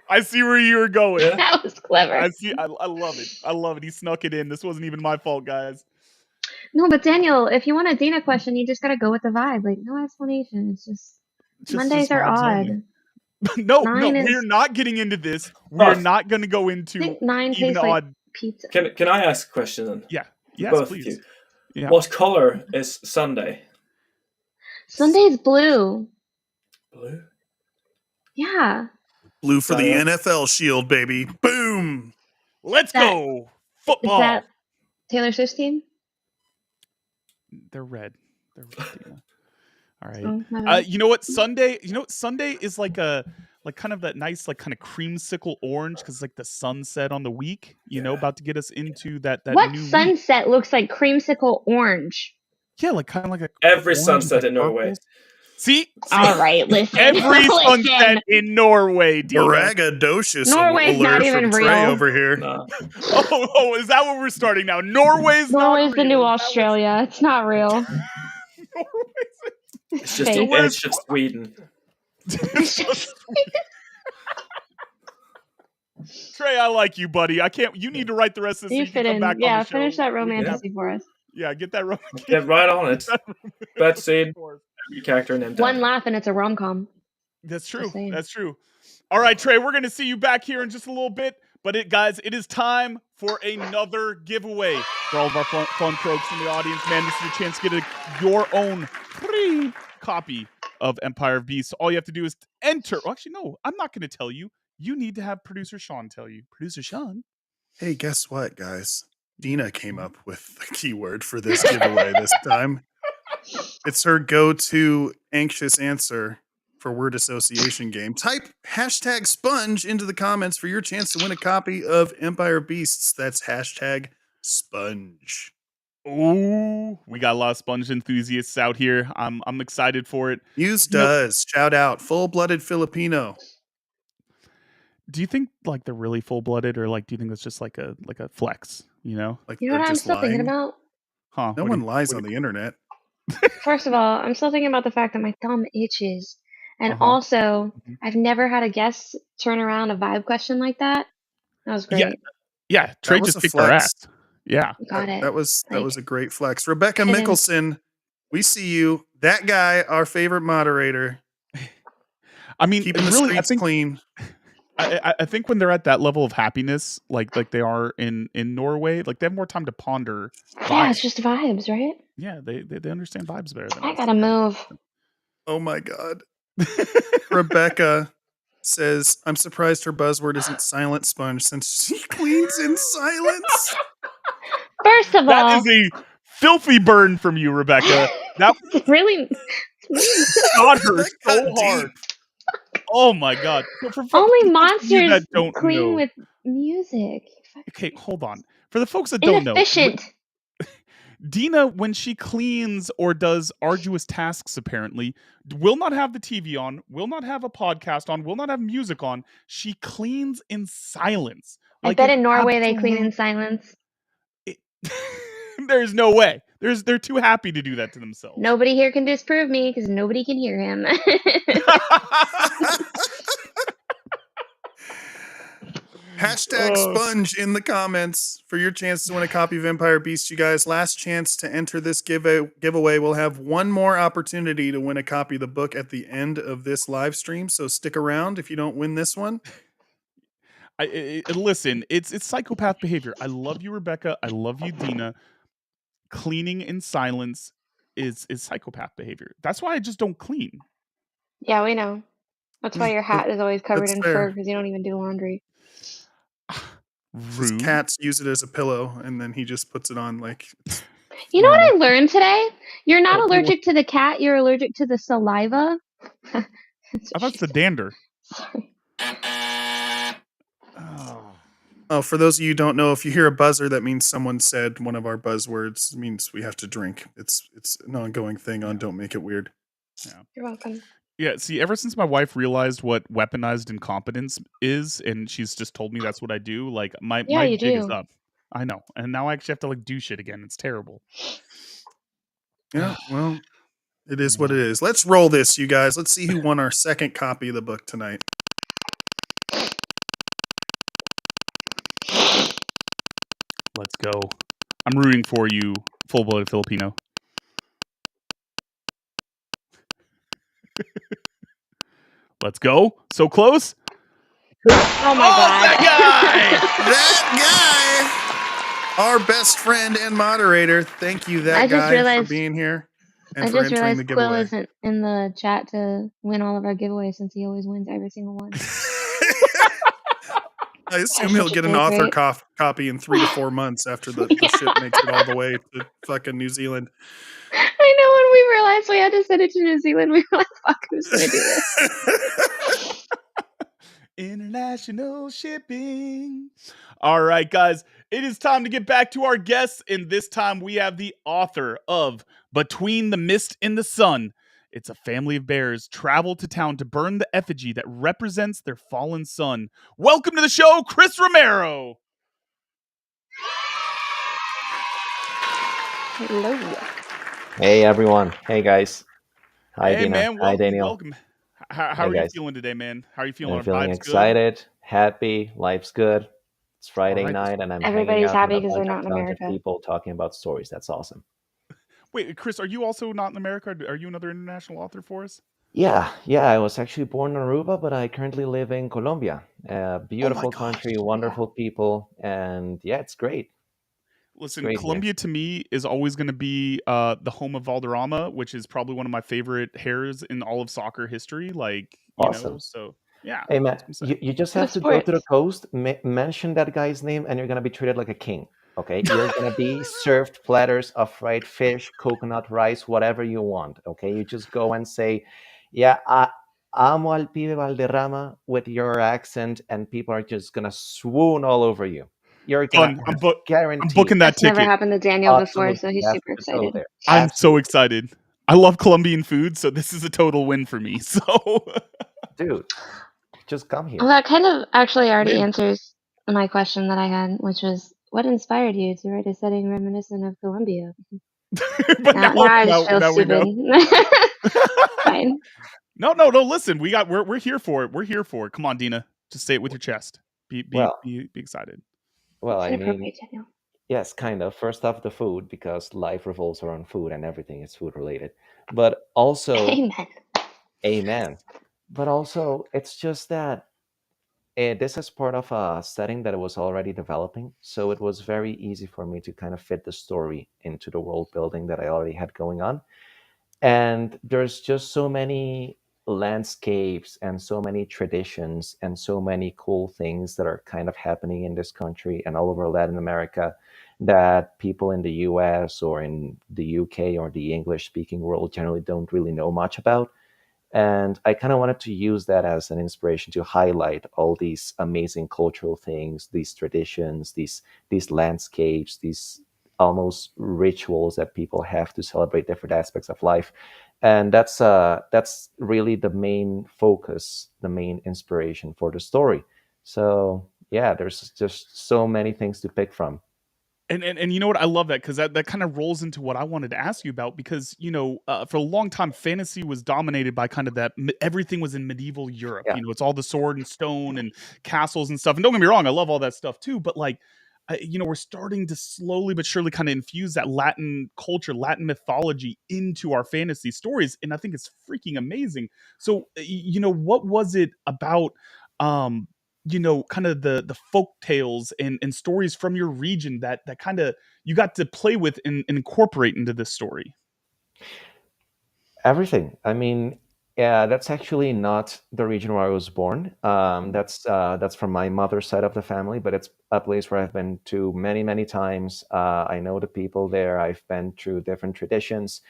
I see where you were going. Yeah. That was clever. I see. I love it. I love it. He snuck it in. This wasn't even my fault, guys. No, but Daniel, if you want a Dina question, you just gotta go with the vibe. Like no explanation. It's just Mondays are odd. No, we're not getting into this. We're not going to go into. I think 9 tastes odd like pizza. Can I ask a question then? Yeah. Yes, both please. Of you. Yeah. What color is Sunday? Sunday's blue. Blue? Yeah. Blue for the NFL shield, baby. Boom. Let's go. Football. Is that Taylor Swift's team? They're red. Dina. All right. You know what? Sunday is like kind of that nice, like kind of creamsicle orange because like the sunset on the week, you know, about to get us into that what new sunset week. Looks like creamsicle orange? Yeah, like kind of like every sunset in Norway. See? All right, listen. Every sunset in Norway, Dina. Braggadocious. Norway's not even real. Trey over here. No. Oh, is that what we're starting now? Norway's the new Australia. It's not real. It's just the edge of Sweden. Trey, I like you, buddy. I can't. You need to write the rest of this. You fit in. Yeah, finish that romance for us. Yeah, get that romance. Get right on it. Best scene. Every character named. One laugh and it's a rom-com. That's true. That's true. All right, Trey, we're going to see you back here in just a little bit. But guys, it is time for another giveaway. For all of our fun folks in the audience, man, this is your chance to get your own free copy of Empire of Beasts. All you have to do is enter. Well, actually, no, I'm not going to tell you. You need to have producer Sean tell you. Producer Sean. Hey, guess what, guys? Dina came up with the keyword for this giveaway this time. It's her go-to anxious answer for word association game. Type #sponge into the comments for your chance to win a copy of Empire of Beasts. That's #sponge. Ooh, we got a lot of sponge enthusiasts out here. I'm excited for it. Muse does. Shout out. Full-blooded Filipino. Do you think like they're really full-blooded, or like do you think that's just like a flex, you know? Like you know what I'm still thinking about? Huh? No one lies on the internet. First of all, I'm still thinking about the fact that my thumb itches And also, I've never had a guest turn around a vibe question like that. That was great. Yeah. Trey just kicked our ass. Yeah. Got it. That was a great flex. Rebecca Mickelson, we see you. That guy, our favorite moderator. I mean, keeping the streets clean. I think when they're at that level of happiness, like they are in Norway, like they have more time to ponder vibes. Yeah, it's just vibes, right? Yeah, they understand vibes better than us. I gotta move. Oh my god. Rebecca says, I'm surprised her buzzword isn't silent sponge since she cleans in silence. First of all, that is a filthy burn from you, Rebecca. That really got her so hard. Oh my god! Only monsters don't clean with music. Okay, hold on. For the folks that don't know, Dina, when she cleans or does arduous tasks, apparently, will not have the TV on, will not have a podcast on, will not have music on. She cleans in silence. I bet in Norway they clean in silence. There's no way. They're too happy to do that to themselves. Nobody here can disprove me because nobody can hear him. Hashtag sponge in the comments for your chance to win a copy of Empire Beast, you guys. Last chance to enter this giveaway. We'll have one more opportunity to win a copy of the book at the end of this live stream, so stick around if you don't win this one. Listen, it's psychopath behavior. I love you, Rebecca. I love you, Dina. Cleaning in silence is psychopath behavior. That's why I just don't clean. Yeah, we know. That's why your hat is always covered in fur, because you don't even do laundry. His cats use it as a pillow, and then he just puts it on like. You know what I learned today? You're not allergic to the cat. You're allergic to the saliva. I thought it's the dander. Sorry. Oh, for those of you who don't know, if you hear a buzzer, that means someone said one of our buzzwords. It means we have to drink. It's an ongoing thing on Don't Make It Weird. Yeah. You're welcome. Yeah, see, ever since my wife realized what weaponized incompetence is, and she's just told me that's what I do, like my jig is up. I know, and now I actually have to like do shit again. It's terrible. Yeah, well, it is what it is. Let's roll this, you guys. Let's see who won our second copy of the book tonight. Let's go. I'm rooting for you, full-blooded Filipino. Let's go. So close. Oh my god. That guy! Our best friend and moderator. Thank you, that guy, for being here. And I just realized Quill isn't in the chat to win all of our giveaways since he always wins every single one. I assume he'll get an author copy in 3 to 4 months after the ship makes it all the way to fucking New Zealand. I know, when we realized we had to send it to New Zealand, we were like, fuck, who's going to do this? International shipping. All right, guys, it is time to get back to our guests. And this time we have the author of Between the Mist and the Sun. It's a family of bears travel to town to burn the effigy that represents their fallen son. Welcome to the show, Chris Romero. Hello. Hey, everyone. Hey, guys. Hi, Dina. Man, hi, Daniel. Welcome. How are you feeling today, man? How are you feeling? I'm feeling excited, happy, life's good. It's Friday night, and I'm everybody's happy because they're not in America. People talking about stories. That's awesome. Wait, Chris, are you also not in America? Are you another international author for us? Yeah. I was actually born in Aruba, but I currently live in Colombia. Beautiful country, wonderful people, and yeah, it's great. Listen, Colombia to me is always going to be the home of Valderrama, which is probably one of my favorite hairs in all of soccer history. Like, you know, so yeah. Hey, man, you just have to go to the coast, mention that guy's name, and you're going to be treated like a king. Okay, you're going to be served platters of fried fish, coconut rice, whatever you want. Okay, you just go and say, yeah, amo al pibe Valderrama with your accent, and people are just going to swoon all over you. You're done. I'm booking that ticket. That's never happened to Daniel before, so he's super excited. I'm so excited. I love Colombian food, so this is a total win for me. So, dude, just come here. Well, that kind of actually already answers my question that I had, which was, what inspired you to write a setting reminiscent of Colombia? But now I just feel stupid. Fine. No. Listen, we're here for it. We're here for it. Come on, Dina. Just say it with your chest. Be excited. Well, I mean, yes, kind of. First off, the food, because life revolves around food and everything is food related. But also, amen. But also, it's just that this is part of a setting that was already developing, so it was very easy for me to kind of fit the story into the world building that I already had going on. And there's just so many landscapes and so many traditions and so many cool things that are kind of happening in this country and all over Latin America that people in the US or in the UK or the English speaking world generally don't really know much about. And I kind of wanted to use that as an inspiration to highlight all these amazing cultural things, these traditions, these landscapes, these almost rituals that people have to celebrate different aspects of life. And that's really the main focus, the main inspiration for the story. So yeah, there's just so many things to pick from. And you know what? I love that because that kind of rolls into what I wanted to ask you about because, for a long time, fantasy was dominated by kind of that everything was in medieval Europe. Yeah. It's all the sword and stone and castles and stuff. And don't get me wrong, I love all that stuff too. But like, we're starting to slowly but surely kind of infuse that Latin culture, Latin mythology into our fantasy stories. And I think it's freaking amazing. So, what was it about kind of the folk tales and stories from your region that kind of you got to play with and incorporate into this story? Everything. I mean, yeah, that's actually not the region where I was born. That's from my mother's side of the family, but it's a place where I've been to many, many times. I know the people there. I've been through different traditions,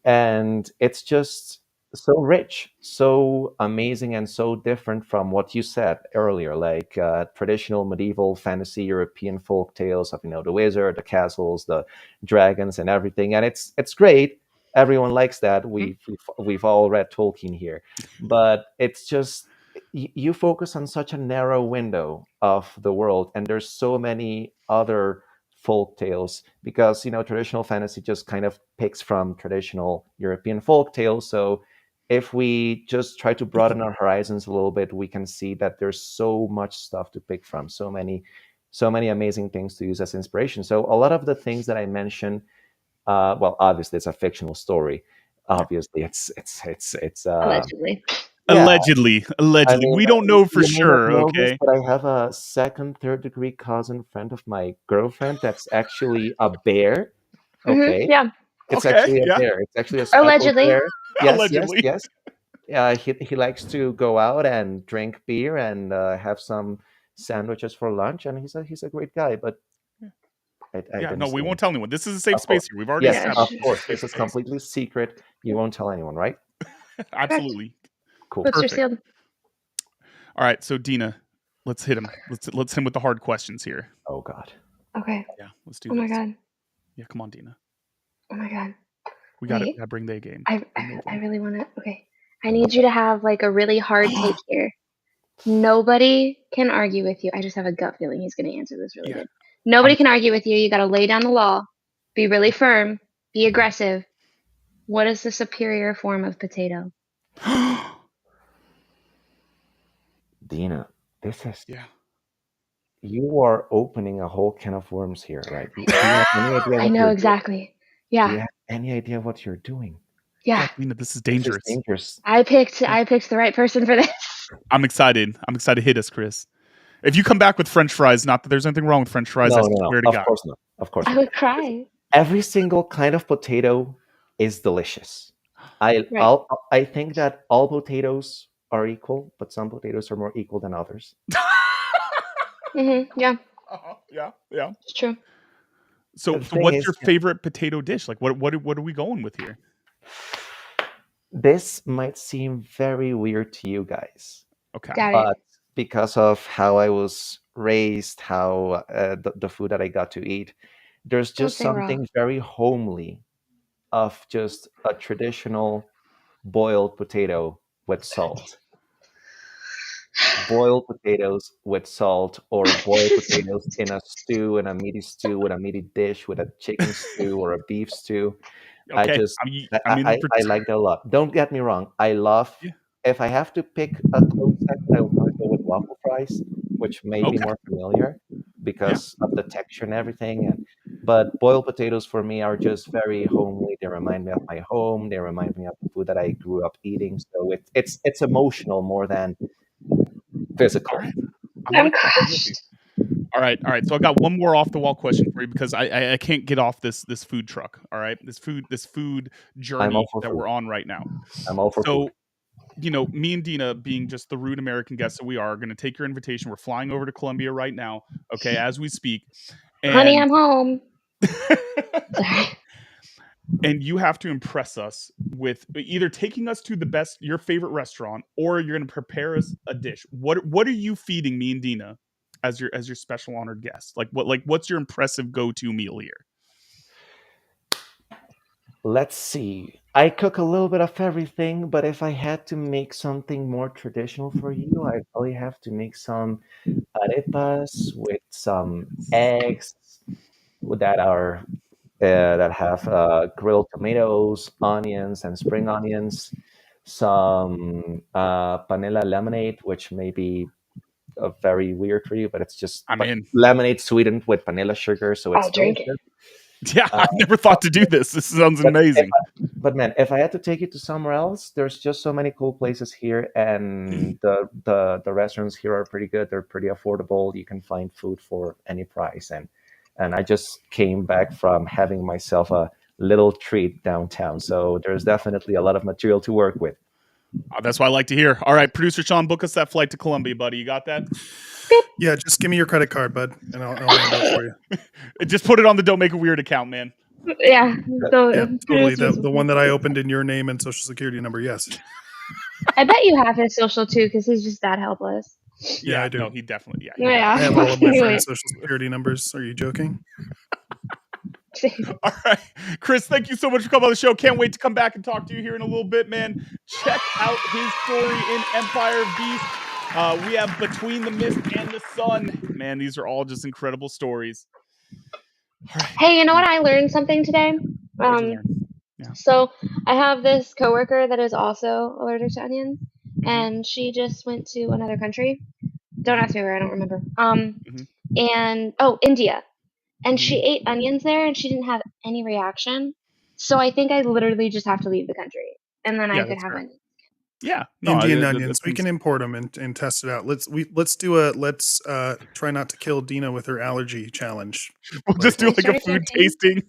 and it's just so rich, so amazing, and so different from what you said earlier, like traditional medieval fantasy European folk tales of the wizard, the castles, the dragons, and everything. And it's great. Everyone likes that. We've all read Tolkien here, but it's just you focus on such a narrow window of the world, and there's so many other folk tales because traditional fantasy just kind of picks from traditional European folk tales. So if we just try to broaden our horizons a little bit, we can see that there's so much stuff to pick from, so many amazing things to use as inspiration. So a lot of the things that I mentioned, well, obviously it's a fictional story. Obviously, it's allegedly. Yeah. Allegedly, I mean, we don't know for you may not sure. know this, Okay. but I have a second, third degree cousin friend of my girlfriend that's actually a bear. Okay. Yeah. It's Okay, actually a yeah. bear. It's actually a speckled Allegedly. bear. Yes, Allegedly. yes. He likes to go out and drink beer and have some sandwiches for lunch, and he's a great guy. But I Yeah, didn't no, see we him. won't tell anyone. This is a safe Of space course. here. We've already Yes, established of it's a course. safe This is space. completely secret. You won't tell anyone, right? Absolutely. Cool. Books are Perfect. sealed. All right, so Dina, let's hit him. Let's hit him with the hard questions here. Oh God. Okay. Yeah, let's do Oh this. my God. Yeah, come on, Dina. Oh my God. We got to bring the game. I really want to. Okay. I need you to have like a really hard take here. Nobody can argue with you. I just have a gut feeling he's going to answer this really good. Nobody can argue with you. You got to lay down the law. Be really firm. Be aggressive. What is the superior form of potato? Dina, this is you are opening a whole can of worms here, right? Do you have any idea I know exactly. Yeah. Do you have any idea what you're doing? Yeah. Dina, this is dangerous. This is dangerous. I picked the right person for this. I'm excited. Hit us, Chris. If you come back with French fries, not that there's anything wrong with French fries, No, I swear to God. Of course not. Of course I not. would cry. Every single kind of potato is delicious. I think that all potatoes are equal, but some potatoes are more equal than others. Yeah. Yeah. It's true. So what's your favorite potato dish? Like, what are we going with here? This might seem very weird to you guys. Okay. But because of how I was raised, how the food that I got to eat, there's just something very homely of just a traditional boiled potato with salt. Boiled potatoes with salt, or boiled potatoes in a stew, in a meaty stew, with a meaty dish, with a chicken stew or a beef stew. Okay. I like that a lot. Don't get me wrong. I love if I have to pick a close second, I will probably go with waffle fries, which may be more familiar because of the texture and everything. But boiled potatoes for me are just very homely. They remind me of my home. They remind me of the food that I grew up eating. So it's emotional more than physical. All right. I'm crushed. All right. So I got one more off the wall question for you because I can't get off this food truck. All right, this food journey that we're on right now. I'm all for food. You know, me and Dina, being just the rude American guests that we are going to take your invitation. We're flying over to Colombia right now, okay, as we speak. And, honey, I'm home. And you have to impress us with either taking us to your favorite restaurant, or you're going to prepare us a dish. What are you feeding me and Dina as your special honored guest? What's your impressive go-to meal here? Let's see. I cook a little bit of everything, but if I had to make something more traditional for you, I'd probably have to make some arepas with some eggs that are that have grilled tomatoes, onions, and spring onions. Some panela lemonade, which may be very weird for you, but it's just lemonade sweetened with vanilla sugar, so it's delicious. Yeah, I've never thought to do this. This sounds amazing. But man, if I had to take you to somewhere else, there's just so many cool places here, and the restaurants here are pretty good. They're pretty affordable. You can find food for any price, and I just came back from having myself a little treat downtown. So there's definitely a lot of material to work with. That's what I like to hear. All right, producer Sean, book us that flight to Colombia, buddy. You got that? Yeah, just give me your credit card, bud, and I'll handle it for you. Just put it on the Don't Make It Weird account, man. Yeah, totally. The one that I opened in your name and social security number. Yes. I bet you have his social too, because he's just that helpless. Yeah, I do. No, he definitely. Yeah. I have all of my friends' social security numbers. Are you joking? All right, Chris, thank you so much for coming on the show. Can't wait to come back and talk to you here in a little bit, man. Check out his story in Empire of Beasts. We have Between the Mist and the Sun. Man, these are all just incredible stories. Right. Hey, you know what? I learned something today. So I have this coworker that is also allergic to onions, and she just went to another country. Don't ask me where, I don't remember. And India. And she ate onions there, and she didn't have any reaction. So I think I literally just have to leave the country, and then I could have onions. Yeah, Indian onions. We can import them and test it out. Let's try not to kill Dina with her allergy challenge. We'll just do like a food tasting.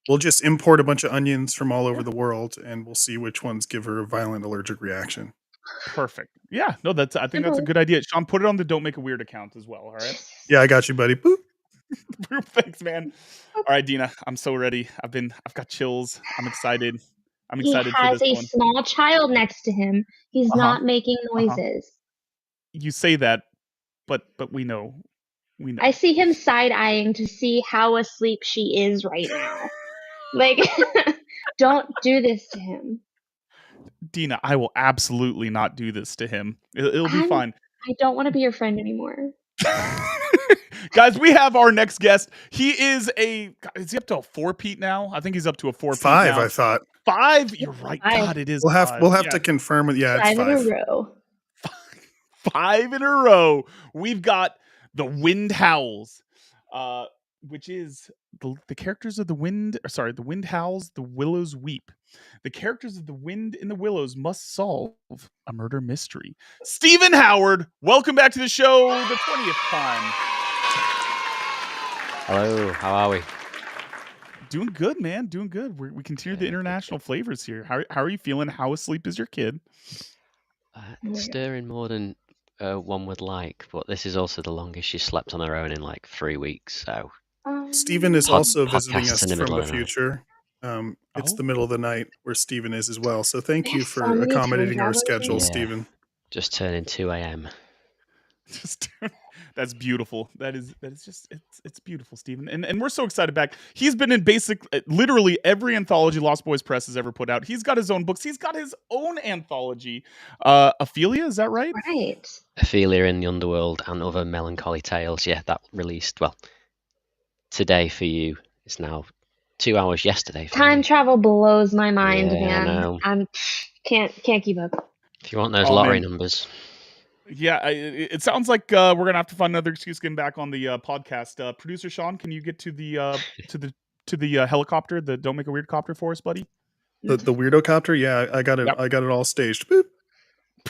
We'll just import a bunch of onions from all over the world, and we'll see which ones give her a violent allergic reaction. Perfect. Yeah, no, I think that's a good idea. Sean, put it on the Don't Make a Weird account as well. All right. Yeah, I got you, buddy. Boop. Thanks, man. All right, Dina, I'm so ready. I've got chills. I'm excited. He has a small child next to him. He's not making noises. You say that, but we know. I see him side-eyeing to see how asleep she is right now. Like, don't do this to him. Dina, I will absolutely not do this to him. It'll be fine. I don't want to be your friend anymore. Guys, we have our next guest. He is he up to a 4-peat now? I think he's up to a 4-peat 5, now. I thought. 5? You're right. God, it is. We'll have to confirm it. Yeah, it's 5 in a row. 5 in a row. We've got the Wind Howls, which is the characters of the wind. The wind howls, the willows weep. The characters of the wind and the willows must solve a murder mystery. Stephen Howard, welcome back to the show the 20th time. Hello, how are we? Doing good, man. Doing good. We continue the international flavors here. How are you feeling? How asleep is your kid? Stirring more than one would like, but this is also the longest she slept on her own in like 3 weeks. So Stephen is also visiting us from the future. It's the middle of the night where Stephen is as well. So thank you for accommodating our schedule, Stephen. Just turning 2 a.m. That's beautiful. That is just it's beautiful, Stephen. And we're so excited back. He's been in literally every anthology Lost Boys Press has ever put out. He's got his own books. He's got his own anthology. Ophelia, is that right? Right. Ophelia in the Underworld and Other Melancholy Tales. Yeah, that released today for you. It's now 2 hours yesterday. Time travel blows my mind, man. I know. I can't keep up. If you want those lottery numbers. Yeah, it sounds like we're gonna have to find another excuse getting back on the podcast. Producer Sean, can you get to the helicopter, the Don't Make a Weird Copter for us, buddy? The weirdo copter? Yeah, I got it. Yep. I got it all staged. Boop.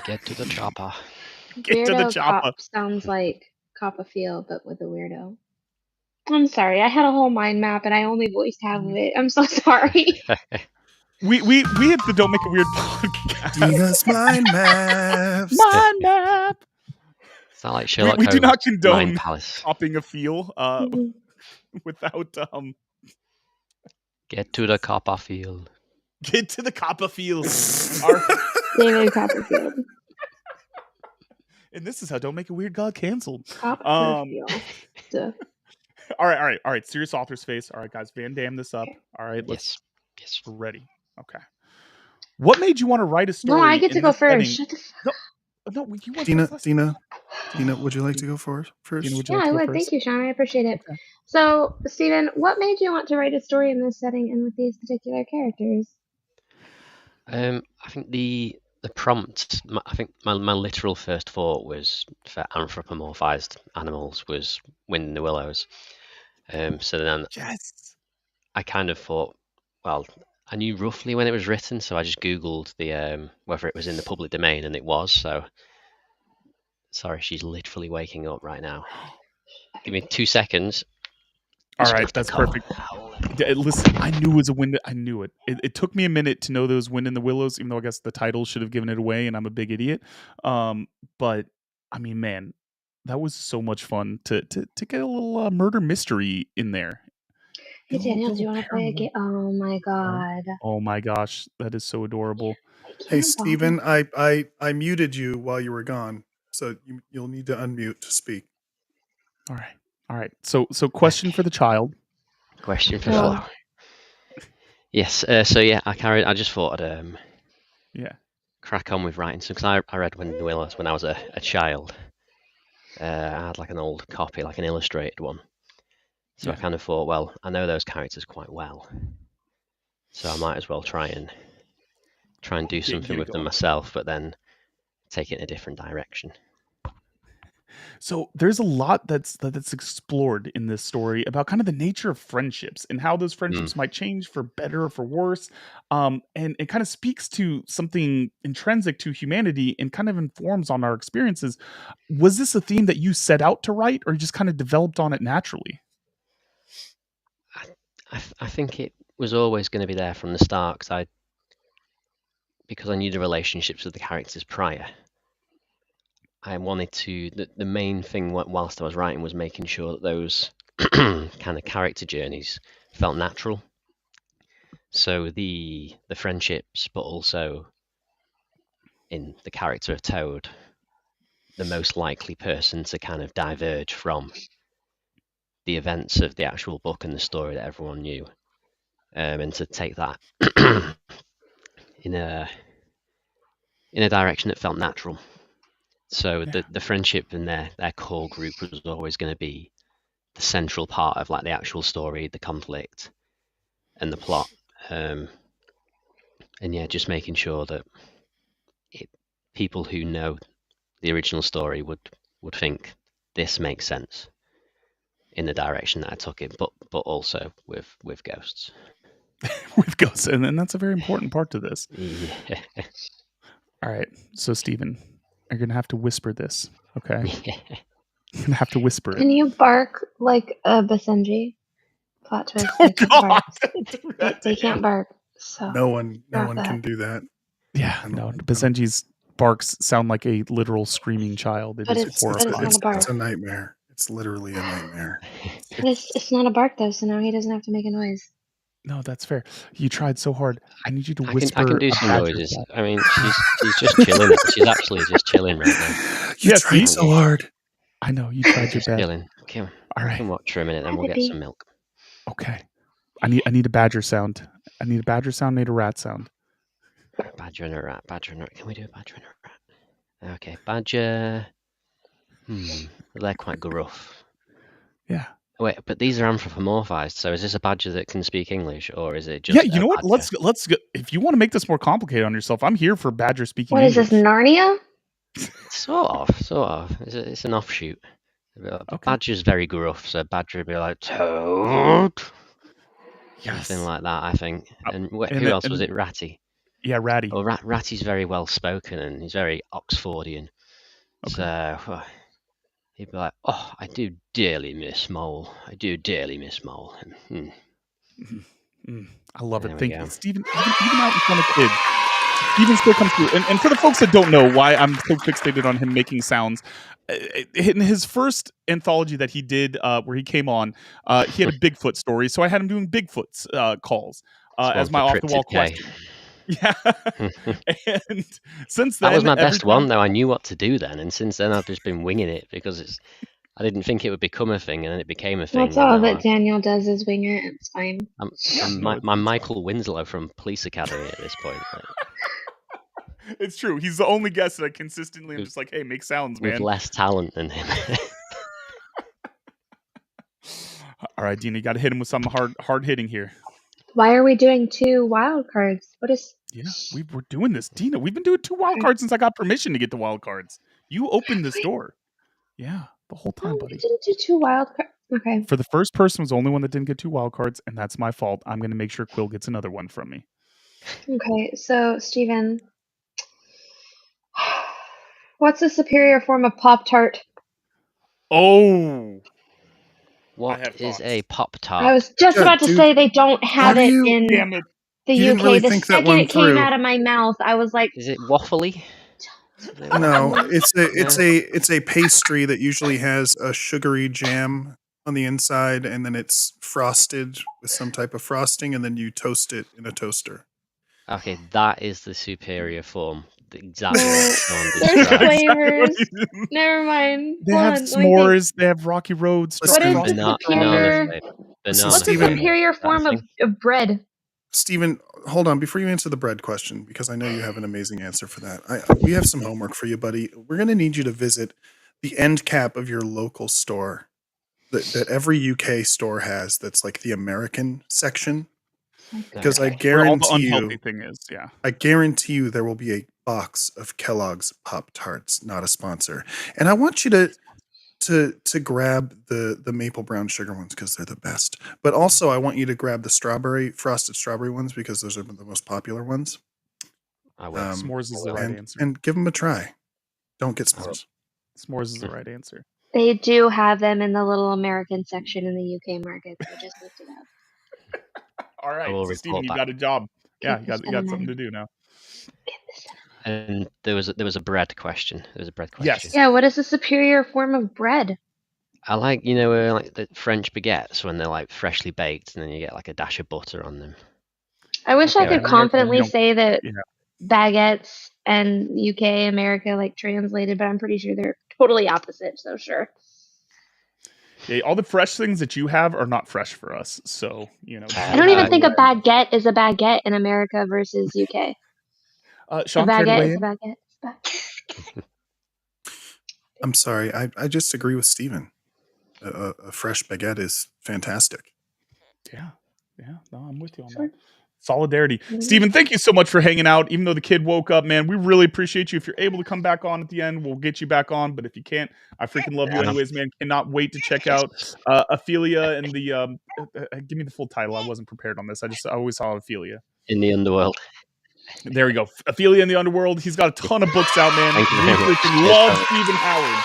Get to the chopper. Get to the chopper. Cop sounds like Copperfield, but with a weirdo. I'm sorry, I had a whole mind map and I only voiced half of it. I'm so sorry. We at the Don't Make a Weird podcast. Dina's mind maps. Mind map. It's not like Sherlock we do not Holmes' condone Mind Palace. popping a feel without Get to the Copperfield. Get to the Copperfield. David Copperfield. And this is how Don't Make a Weird God canceled. Copperfield. All right. Serious author's face. All right, guys, Van Damme this up. All right, yes. We're ready. Okay. What made you want to write a story? No, I get to go first. Shut the fuck up. No, you want Dina, would you like to go first? Dina, yeah, I would. Thank you, Sean. I appreciate it. Okay. So, Stephen, what made you want to write a story in this setting and with these particular characters? I think the prompt, I think my literal first thought was for anthropomorphized animals was Wind in the Willows. So then I kind of thought, well, I knew roughly when it was written, so I just Googled the whether it was in the public domain, and it was. So, sorry, she's literally waking up right now. Give me 2 seconds. All right, that's perfect. Listen, I knew it was a wind. I knew it. It took me a minute to know there was Wind in the Willows, even though I guess the title should have given it away, and I'm a big idiot. But I mean, man, that was so much fun to get a little murder mystery in there. Hey Daniel, do you want to play a game? Oh my god! Oh my gosh, that is so adorable. Hey Stephen, I muted you while you were gone, so you'll need to unmute to speak. All right. So question for the child. Question for Flower. Yes. So yeah, I just thought I'd crack on with writing. So because I read Wind in the Willows when I was a child. I had like an old copy, like an illustrated one. So I kind of thought, well, I know those characters quite well, so I might as well try and do something with them myself, but then take it in a different direction. So there's a lot that's explored in this story about kind of the nature of friendships and how those friendships might change for better or for worse. And it kind of speaks to something intrinsic to humanity and kind of informs on our experiences. Was this a theme that you set out to write, or you just kind of developed on it naturally? I think it was always going to be there from the start because I knew the relationships with the characters prior. I wanted to, the main thing whilst I was writing was making sure that those kind of character journeys felt natural. So the friendships, but also in the character of Toad, the most likely person to kind of diverge from the events of the actual book and the story that everyone knew, and to take that in a direction that felt natural. So the friendship and their core group was always going to be the central part of like the actual story, the conflict, and the plot. And just making sure that people who know the original story would think this makes sense in the direction that I took it, but also with ghosts. With ghosts, and that's a very important part to this. Yeah. All right, so Stephen, you're gonna have to whisper this, okay? You're gonna have to whisper it. Can you bark like a Basenji? Plot twist. They can't bark. So no one can do that. Yeah, no. Basenji's barks sound like a literal screaming child. It's horrifying. not a bark. It's a nightmare. It's literally a nightmare. It's not a bark though, so now he doesn't have to make a noise. No, that's fair. You tried so hard. I need you to whisper. I can do some noises. I mean, she's just chilling. She's absolutely just chilling right now. You tried so hard. I know you tried your best. Chilling. Okay, all right. I can watch for a minute, then we'll get some milk. Okay. I need a badger sound. I need a badger sound. Need a rat sound. Badger and a rat. Badger and a rat. Can we do a badger and a rat? Okay, badger. They're quite gruff. Yeah. Wait, but these are anthropomorphized. So is this a badger that can speak English, or is it just? Yeah, you know what? Badger? Let's go. If you want to make this more complicated on yourself, I'm here for badger speaking. What is English. this, Narnia? Sort of. It's an offshoot. Okay. Badger's very gruff, so badger would be like Toad. Yes. Something like that, I think. And who else was it? Ratty. Yeah, Ratty. Well, Ratty's very well spoken and he's very Oxfordian. Okay. So he'd be like, "Oh, I do dearly miss Mole. I do dearly miss Mole." I love it. Thank you, Stephen. Even out in front of kids, Stephen still comes through. And for the folks that don't know why I'm so fixated on him making sounds, in his first anthology that he did, where he came on, he had a Bigfoot story, so I had him doing Bigfoot's calls as my off-the-wall question. Yeah. And since then, that was my best one, though. I knew what to do then, and since then I've just been winging it because I didn't think it would become a thing, and then it became a thing. That's all that Daniel does is wing it. It's fine. I'm Michael Winslow from Police Academy at this point. It's true. He's the only guest that I consistently am just like, hey, make sounds, man. With less talent than him. All right, Dina, you got to hit him with something hard hitting here. Why are we doing 2 wild cards? What is? Yeah, we're doing this, Dina. We've been doing 2 wild cards since I got permission to get the wild cards. You opened this door. Yeah, the whole time, buddy. We didn't do 2 wild cards. Okay. For the first person was the only one that didn't get 2 wild cards, and that's my fault. I'm going to make sure Quill gets another one from me. Okay, so Stephen, what's the superior form of Pop-Tart? Oh. What is a Pop-Tart? I was just about to say they don't have it in the UK. Really the second it came out of my mouth, I was like, is it waffly? No, it's a pastry that usually has a sugary jam on the inside, and then it's frosted with some type of frosting, and then you toast it in a toaster. Okay, that is the superior form. Exactly. There's flavors. Never mind. They have s'mores. They have Rocky Road. What is the superior? What's the superior form of bread? Stephen, hold on before you answer the bread question, because I know you have an amazing answer for that. We have some homework for you, buddy. We're going to need you to visit the end cap of your local store that every UK store has. That's like the American section. Because I guarantee I guarantee you there will be a box of Kellogg's Pop-Tarts, not a sponsor. And I want you to grab the maple brown sugar ones because they're the best. But also I want you to grab the frosted strawberry ones because those are the most popular ones. I will. S'mores is the right answer. And give them a try. Don't get s'mores. S'mores is the right answer. They do have them in the little American section in the UK market. I just looked it up. All right, so Stephen, you got a job. Yeah, you got something to do now. And there was a bread question. Yes. Yeah. What is the superior form of bread? I like like the French baguettes when they're like freshly baked, and then you get like a dash of butter on them. I wish I could confidently say that baguettes and UK America like translated, but I'm pretty sure they're totally opposite. So sure. Yeah, all the fresh things that you have are not fresh for us. So, I don't even think a baguette is a baguette in America versus UK. Sean, a baguette is a baguette. I'm sorry. I just agree with Stephen. A fresh baguette is fantastic. Yeah. No, I'm with you on that. Solidarity. Stephen, thank you so much for hanging out. Even though the kid woke up, man, we really appreciate you. If you're able to come back on at the end, we'll get you back on. But if you can't, I freaking love you anyways, man. Cannot wait to check out Ophelia and the give me the full title. I wasn't prepared on this. I always saw Ophelia. In the Underworld. There we go. Ophelia in the Underworld. He's got a ton of books out, man. Thank you very much. Love Stephen Howard.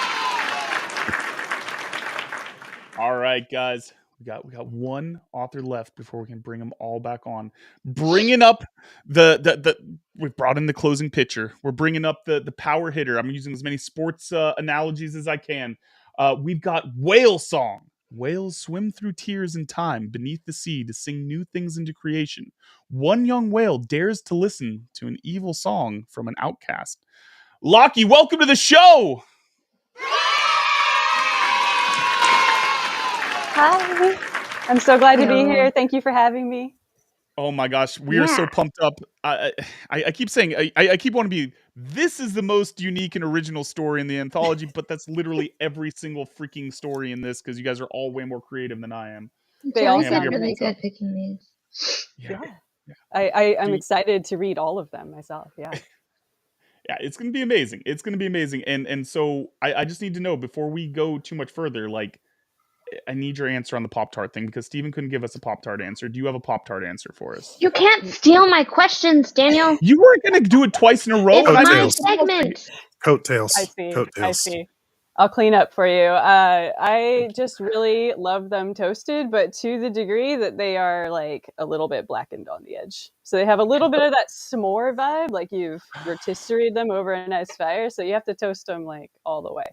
All right, guys. We got one author left before we can bring them all back on. Bringing up we've brought in the closing pitcher. We're bringing up the power hitter. I'm using as many sports analogies as I can. We've got Whale Song. Whales swim through tears and time beneath the sea to sing new things into creation. One young whale dares to listen to an evil song from an outcast. Lockie, welcome to the show. Hi. I'm so glad to be here. Thank you for having me. Oh my gosh, we are so pumped up. I keep saying, I keep wanting to be, this is the most unique and original story in the anthology, but that's literally every single freaking story in this, because you guys are all way more creative than I am. They all sound really good picking these. Yeah. I'm excited to read all of them myself. Yeah. Yeah, it's going to be amazing. It's going to be amazing. And so I just need to know, before we go too much further, like, I need your answer on the Pop-Tart thing, because Steven couldn't give us a Pop-Tart answer. Do you have a Pop-Tart answer for us? You can't steal my questions, Daniel. You weren't going to do it twice in a row. It's my segment. Coattails. I see. Coattails. I see. I'll clean up for you. I just really love them toasted, but to the degree that they are like a little bit blackened on the edge. So they have a little bit of that s'more vibe, like you've rotisseried them over a nice fire. So you have to toast them like all the way.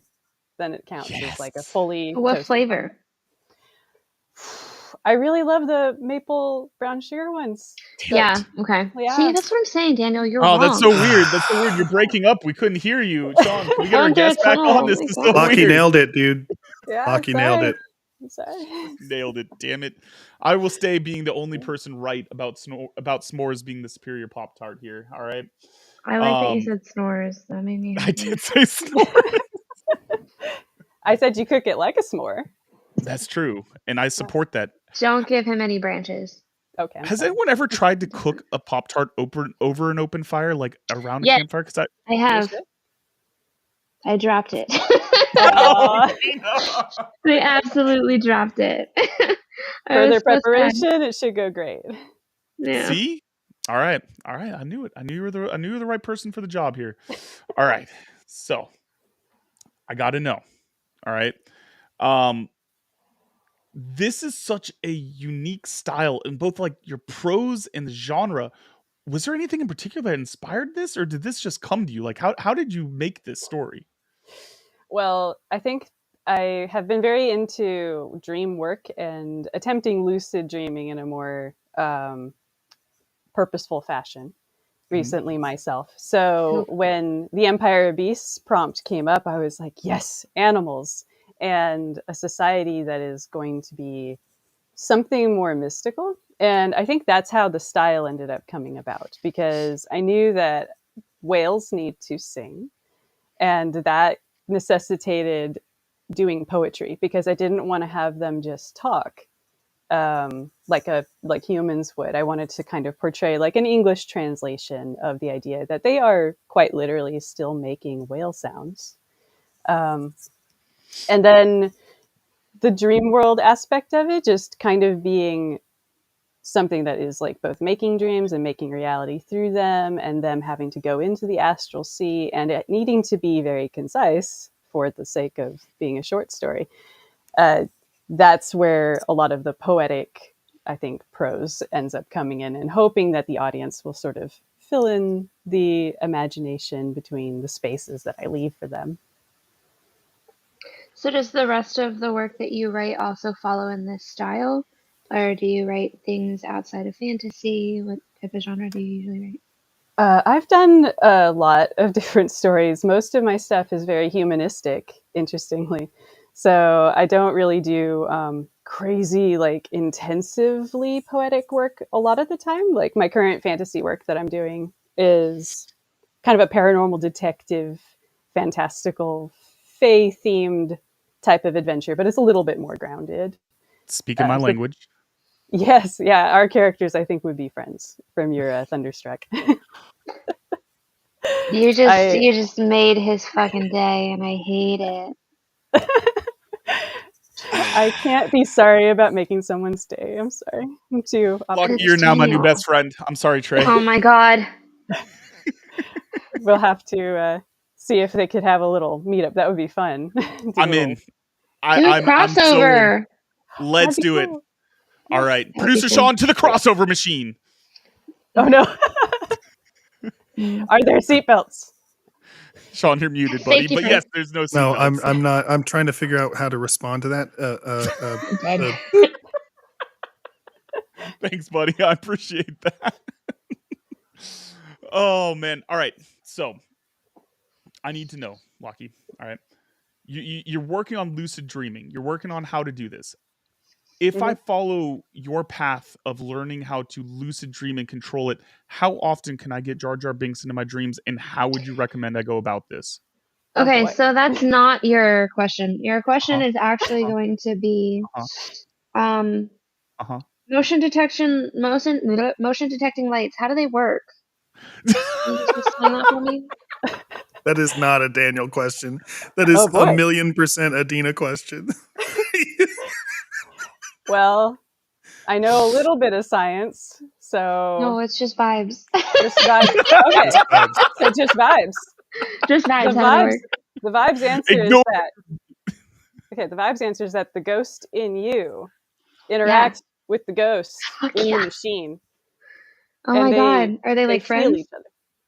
Then it counts as like a fully What flavor? I really love the maple brown sugar ones. Yeah. Okay. Yeah. See, that's what I'm saying, Daniel. You're wrong. That's so weird. That's so weird. You're breaking up. We couldn't hear you. Sean, can we get our guest back on? This is so Lockie weird. nailed it, dude. Yeah, Lockie nailed it. I'm sorry. Nailed it. Damn it. I will stay being the only person right about s'mores being the superior Pop-Tart here. All right. I like that you said snores. That made me happy. I did say s'mores. I said you cook it like a s'more. That's true. And I support that. Don't give him any branches. Okay. Has anyone ever tried to cook a Pop-Tart over an open fire, like around a campfire? Because I have. I dropped it. I absolutely dropped it. Further preparation, it should go great. Yeah. See? All right. I knew it. I knew you were the right person for the job here. All right. So I got to know. All right. This is such a unique style in both like your prose and the genre. Was there anything in particular that inspired this, or did this just come to you? Like, how did you make this story? Well, I think I have been very into dream work and attempting lucid dreaming in a more purposeful fashion recently myself. So when the Empire of Beasts prompt came up, I was like, yes, animals and a society that is going to be something more mystical. And I think that's how the style ended up coming about, because I knew that whales need to sing, and that necessitated doing poetry, because I didn't want to have them just talk like humans would. I wanted to kind of portray like an English translation of the idea that they are quite literally still making whale sounds. And then the dream world aspect of it just kind of being something that is like both making dreams and making reality through them, and them having to go into the astral sea, and it needing to be very concise for the sake of being a short story. That's where a lot of the poetic, I think, prose ends up coming in, and hoping that the audience will sort of fill in the imagination between the spaces that I leave for them. So does the rest of the work that you write also follow in this style? Or do you write things outside of fantasy? What type of genre do you usually write? I've done a lot of different stories. Most of my stuff is very humanistic, interestingly. So I don't really do crazy, like intensively poetic work a lot of the time. Like my current fantasy work that I'm doing is kind of a paranormal detective, fantastical, fae-themed type of adventure, but it's a little bit more grounded. Speaking my language. Yes, yeah, our characters I think would be friends from your Thunderstruck. You just made his fucking day, and I hate it. I can't be sorry about making someone's day. I'm sorry. I'm too Lucky you're now my new best friend. I'm sorry, Trey. Oh my god. We'll have to see if they could have a little meetup. That would be fun. I'm in. I'm crossover. So let's do it. All right. Producer Sean, to the crossover machine. Oh no. Are there seatbelts? Sean, you're muted, buddy. But yes, there's no seatbelts. No, I'm not. I'm trying to figure out how to respond to that. Thanks, buddy. I appreciate that. Oh man. All right. So I need to know, Lockie. All right. You're working on lucid dreaming. You're working on how to do this. if I follow your path of learning how to lucid dream and control it, how often can I get Jar Jar Binks into my dreams, and how would you recommend I go about this? Okay, so that's not your question. Your question is actually going to be motion detecting lights. How do they work? Can you just explain that for me? That is not a Daniel question. That is 1,000,000% a Dina question. Well, I know a little bit of science, so no, it's just vibes. Just vibes. Okay, just vibes. So just vibes. Just vibes. The vibes answer is that. Okay, the vibes answer is that the ghost in you interacts with the ghost in the machine. Oh my god, are they like friends? Heal each other,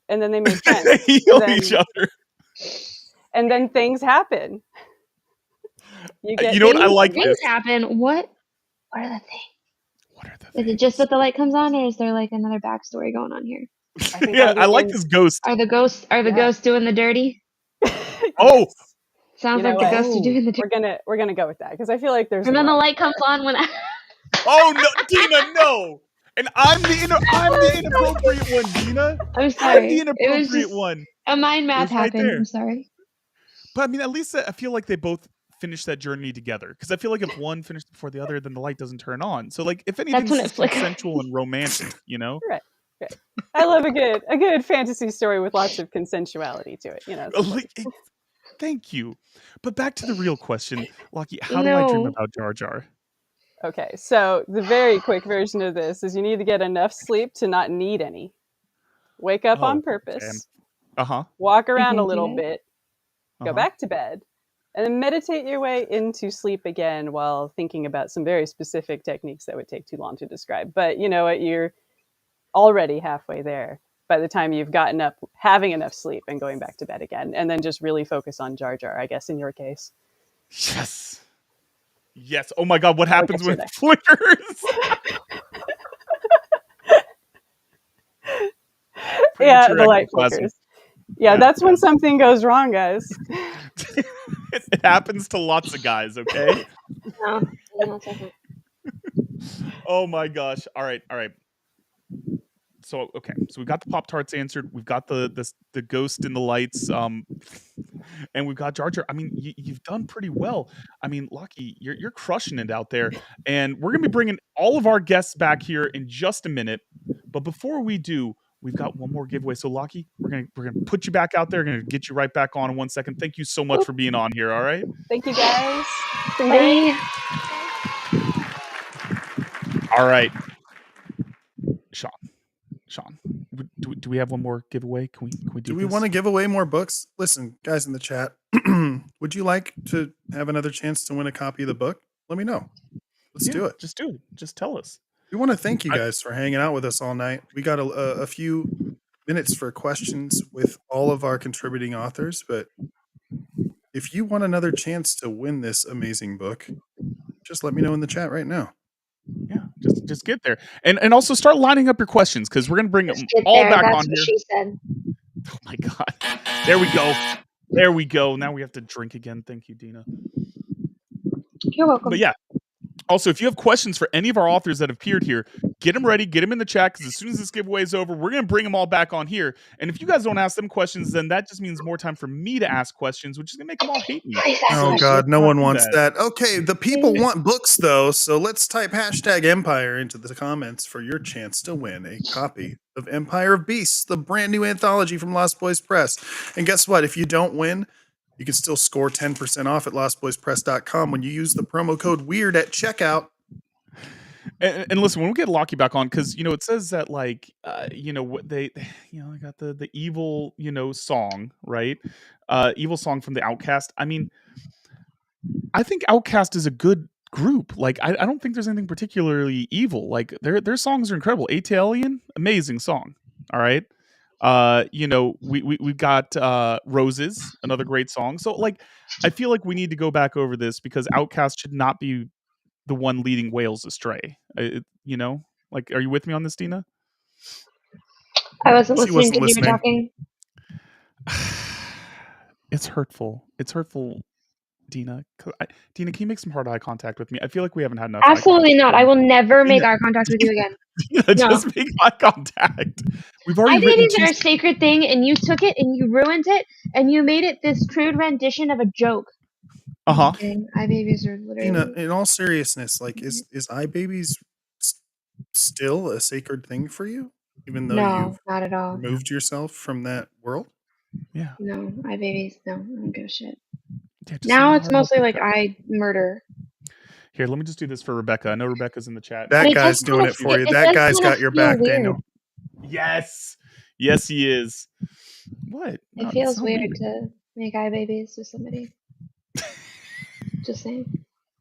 and then they make friends. They heal each other, and then things happen. You know what? I like things this. happen. What are the things? Is it just that the light comes on, or is there like another backstory going on here? I like this ghost. Are the ghosts doing the dirty? Oh, sounds like the ghosts are doing the dirty. We're gonna go with that because I feel like there's. And then the light comes on when. Oh no, Dina, no! And I'm the inappropriate one, Dina. I'm sorry. I'm the inappropriate one. A mind math happened. I'm sorry. But I mean, at least I feel like they both finished that journey together. Because I feel like if one finished before the other, then the light doesn't turn on. So like, if anything, it's consensual and romantic, you know? Right. I love a good fantasy story with lots of consensuality to it, you know. Thank you. But back to the real question, Lockie, how do I dream about Jar Jar? Okay, so the very quick version of this is you need to get enough sleep to not need any. Wake up on purpose. Walk around a little bit. Go back to bed. And then meditate your way into sleep again while thinking about some very specific techniques that would take too long to describe. But you know what? You're already halfway there by the time you've gotten up, having enough sleep and going back to bed again. And then just really focus on Jar Jar, I guess, in your case. Yes. Oh my God, what happens when it flickers? Yeah, the light flickers. Yeah, that's when something goes wrong, guys. It happens to lots of guys, okay? No, it's okay. Oh my gosh. All right. So we've got the Pop-Tarts answered. We've got the ghost in the lights. And we've got Jar Jar. I mean, you've done pretty well. I mean, Lockie, you're crushing it out there. And we're gonna be bringing all of our guests back here in just a minute. But before we do, we've got one more giveaway. So Lockie, we're gonna put you back out there. We're gonna get you right back on in 1 second. Thank you so much for being on here. All right. Thank you, guys. Bye. All right, Sean, do we have one more giveaway? Can we do we want to give away more books? Listen, guys in the chat, would you like to have another chance to win a copy of the book? Let me know. Let's do it. Just do it. Just tell us. We want to thank you guys for hanging out with us all night. We got a few minutes for questions with all of our contributing authors, but if you want another chance to win this amazing book, just let me know in the chat right now. Yeah, just get there, and also start lining up your questions because we're gonna bring them all back on here. She said. Oh my God! There we go. Now we have to drink again. Thank you, Dina. You're welcome. But yeah. Also, if you have questions for any of our authors that have appeared here, get them ready, get them in the chat, because as soon as this giveaway is over, we're going to bring them all back on here. And if you guys don't ask them questions, then that just means more time for me to ask questions, which is going to make them all hate me. Oh, God, no one wants that. Okay, the people want books, though, so let's type #Empire into the comments for your chance to win a copy of Empire of Beasts, the brand new anthology from Lost Boys Press. And guess what? If you don't win, you can still score 10% off at lostboyspress.com when you use the promo code WEIRD at checkout. And listen, when we get Lockie back on, because it says that what they got the evil song, right? Evil song from the Outcast. I mean, I think Outcast is a good group. Like, I don't think there's anything particularly evil. Like their songs are incredible. ATLian, amazing song. All right. We got Roses, another great song. So like, I feel like we need to go back over this because Outcast should not be the one leading Wales astray. Like, are you with me on this, Dina? I wasn't listening because you were talking. It's hurtful. It's hurtful Dina, Dina, can you make some hard eye contact with me? I feel like we haven't had enough. Absolutely not. I will never make eye contact with you again. Dina, just make eye contact. We've already written iBabies are a sacred thing, and you took it and you ruined it, and you made it this crude rendition of a joke. iBabies are literally. Dina, in all seriousness, like, is iBabies still a sacred thing for you, even though you've not at all removed yourself from that world? Yeah. No, iBabies. No, I don't give a shit. Yeah, now it's mostly like I murder. Here, let me just do this for Rebecca. I know Rebecca's in the chat. That guy's doing it for you. That guy's got your back, Daniel. Yes. Yes, he is. What? It feels weird to make iBabies with somebody. Just saying.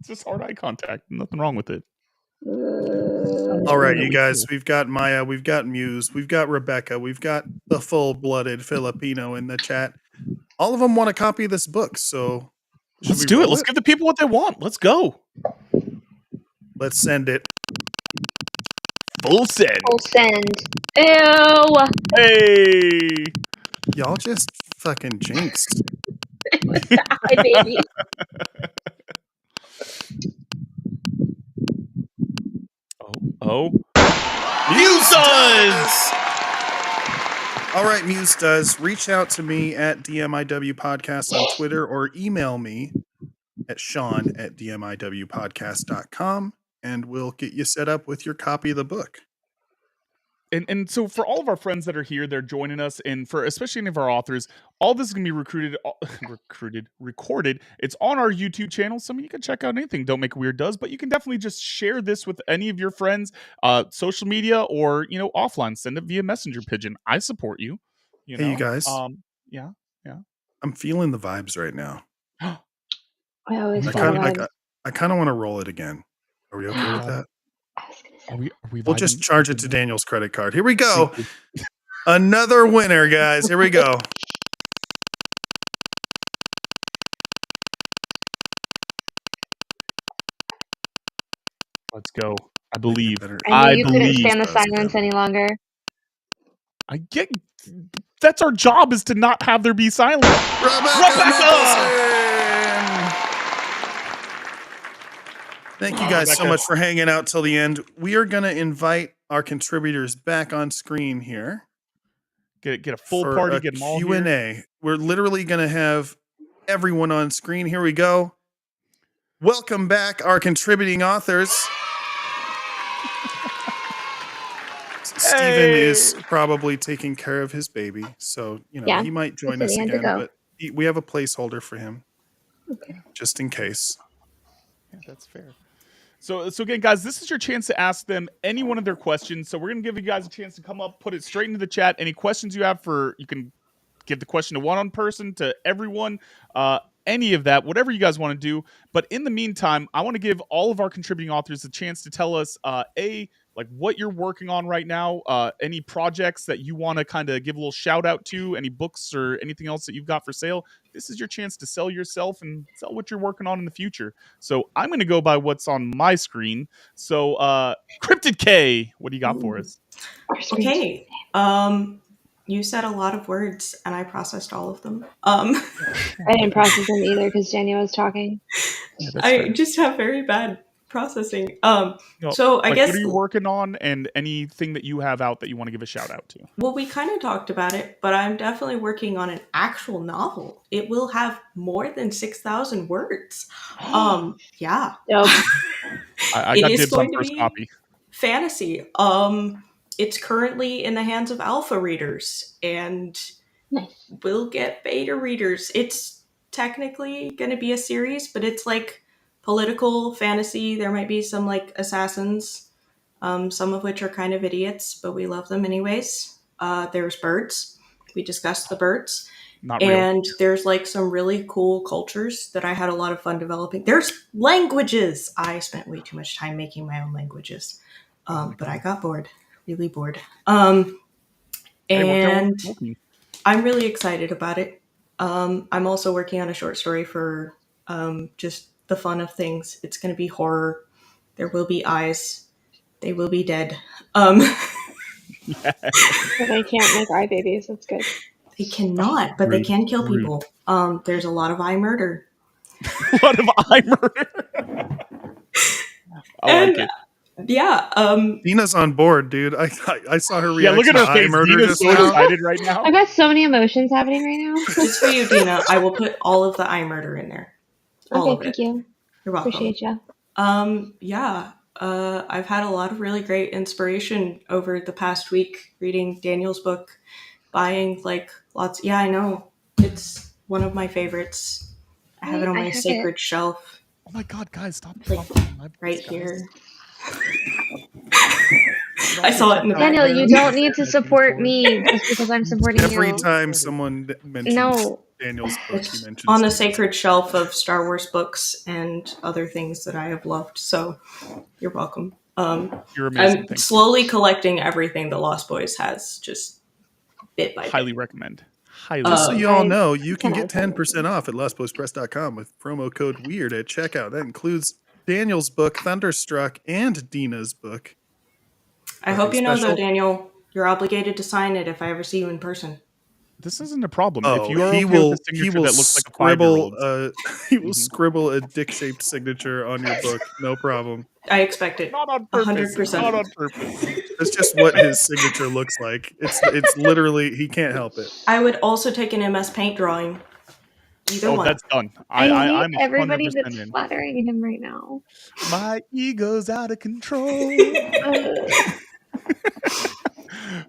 It's just hard eye contact. Nothing wrong with it. All right, you guys. We've got Maya. We've got Muse. We've got Rebecca. We've got the full-blooded Filipino in the chat. All of them want a copy of this book, so let's do it. Let's give the people what they want. Let's go. Let's send it. Full send. Full send. Ew. Hey. Y'all just fucking jinxed. iBabies. Oh. Muse does! All right, Muse does. Reach out to me at DMIW Podcast on Twitter or email me at sean@dmiwpodcast.com and we'll get you set up with your copy of the book. And so for all of our friends that are here, they're joining us, and for especially any of our authors, all this is going to be recorded. It's on our YouTube channel, so you can check out anything Don't Make It Weird does, but you can definitely just share this with any of your friends, social media, or, offline. Send it via messenger pigeon. I support you. Hey, you guys. Yeah. I'm feeling the vibes right now. I always I kind of want to roll it again. Are we okay with that? Are we we'll just charge it to Daniel's credit card. Here we go. Another winner, guys. Here we go. Let's go. I believe. I knew you couldn't stand the silence any longer. I get. That's our job, is to not have there be silence. Rebecca! Thank you guys so much for hanging out till the end. We are going to invite our contributors back on screen here. Get a full party, get them all Q&A. Here. We're literally going to have everyone on screen. Here we go. Welcome back, our contributing authors. Steven is probably taking care of his baby, so he might join us again, but we have a placeholder for him. Okay. Just in case. Yeah, that's fair. So again, guys, this is your chance to ask them any one of their questions. So we're going to give you guys a chance to come up, put it straight into the chat. Any questions you have you can give the question to one person, to everyone, any of that, whatever you guys want to do. But in the meantime, I want to give all of our contributing authors a chance to tell us, what you're working on right now, any projects that you want to kind of give a little shout out to, any books or anything else that you've got for sale. This is your chance to sell yourself and sell what you're working on in the future. So I'm going to go by what's on my screen. So Cryptid K, what do you got for us? Okay. You said a lot of words and I processed all of them. I didn't process them either because Daniel was talking. Yeah, I just have very bad processing. So I guess, what are you working on, and anything that you have out that you want to give a shout out to? Well, we kind of talked about it, but I'm definitely working on an actual novel. It will have more than 6,000 words. Yeah. Nope. I got dibs on first copy. Fantasy. It's currently in the hands of alpha readers, and we'll get beta readers. It's technically going to be a series, but it's like political fantasy. There might be some like assassins, some of which are kind of idiots, but we love them anyways. There's birds. We discussed the birds. Not real. And there's like some really cool cultures that I had a lot of fun developing. There's languages. I spent way too much time making my own languages, but I got bored, really bored. And I'm really excited about it. I'm also working on a short story for just the fun of things. It's going to be horror. There will be eyes. They will be dead. But they can't make eye babies. That's good. They cannot, but they can kill people. There's a lot of eye murder. A lot of eye murder. I like it. Yeah. Dina's on board, dude. I saw her reaction. Yeah, look at her to eye face. murder Dina's just so now. excited right now. I've got so many emotions happening right now. Just for you, Dina, I will put all of the eye murder in there. All of it. Thank you. You're welcome. Appreciate you. Yeah. I've had a lot of really great inspiration over the past week reading Daniel's book, buying like lots. Yeah, I know. It's one of my favorites. I have it on my sacred shelf. Oh my god, guys, stop like, my right guys. here. I saw it in the Daniel, background. you don't need to support me just because I'm supporting Every you. time someone mentions Daniel's book, he mentions on the sacred shelf of Star Wars books and other things that I have loved. So you're welcome. You're amazing. I'm slowly collecting everything the Lost Boys has, just bit by bit. Highly recommend. Just so you all know, you can get 10% off at lostboyspress.com with promo code WEIRD at checkout. That includes Daniel's book, Thunderstruck, and Dina's book. I hope you know, though, Daniel, you're obligated to sign it if I ever see you in person. This isn't a problem. Oh, if you are he okay will, with a signature he will that looks like a scribble, 5-year-old. He will scribble a dick-shaped signature on your book. No problem. I expect it. Not on purpose. 100%. Not on purpose. That's just what his signature looks like. It's literally, he can't help it. I would also take an MS Paint drawing. Either one. That's done. I'm hate everybody that's flattering him right now. My ego's out of control.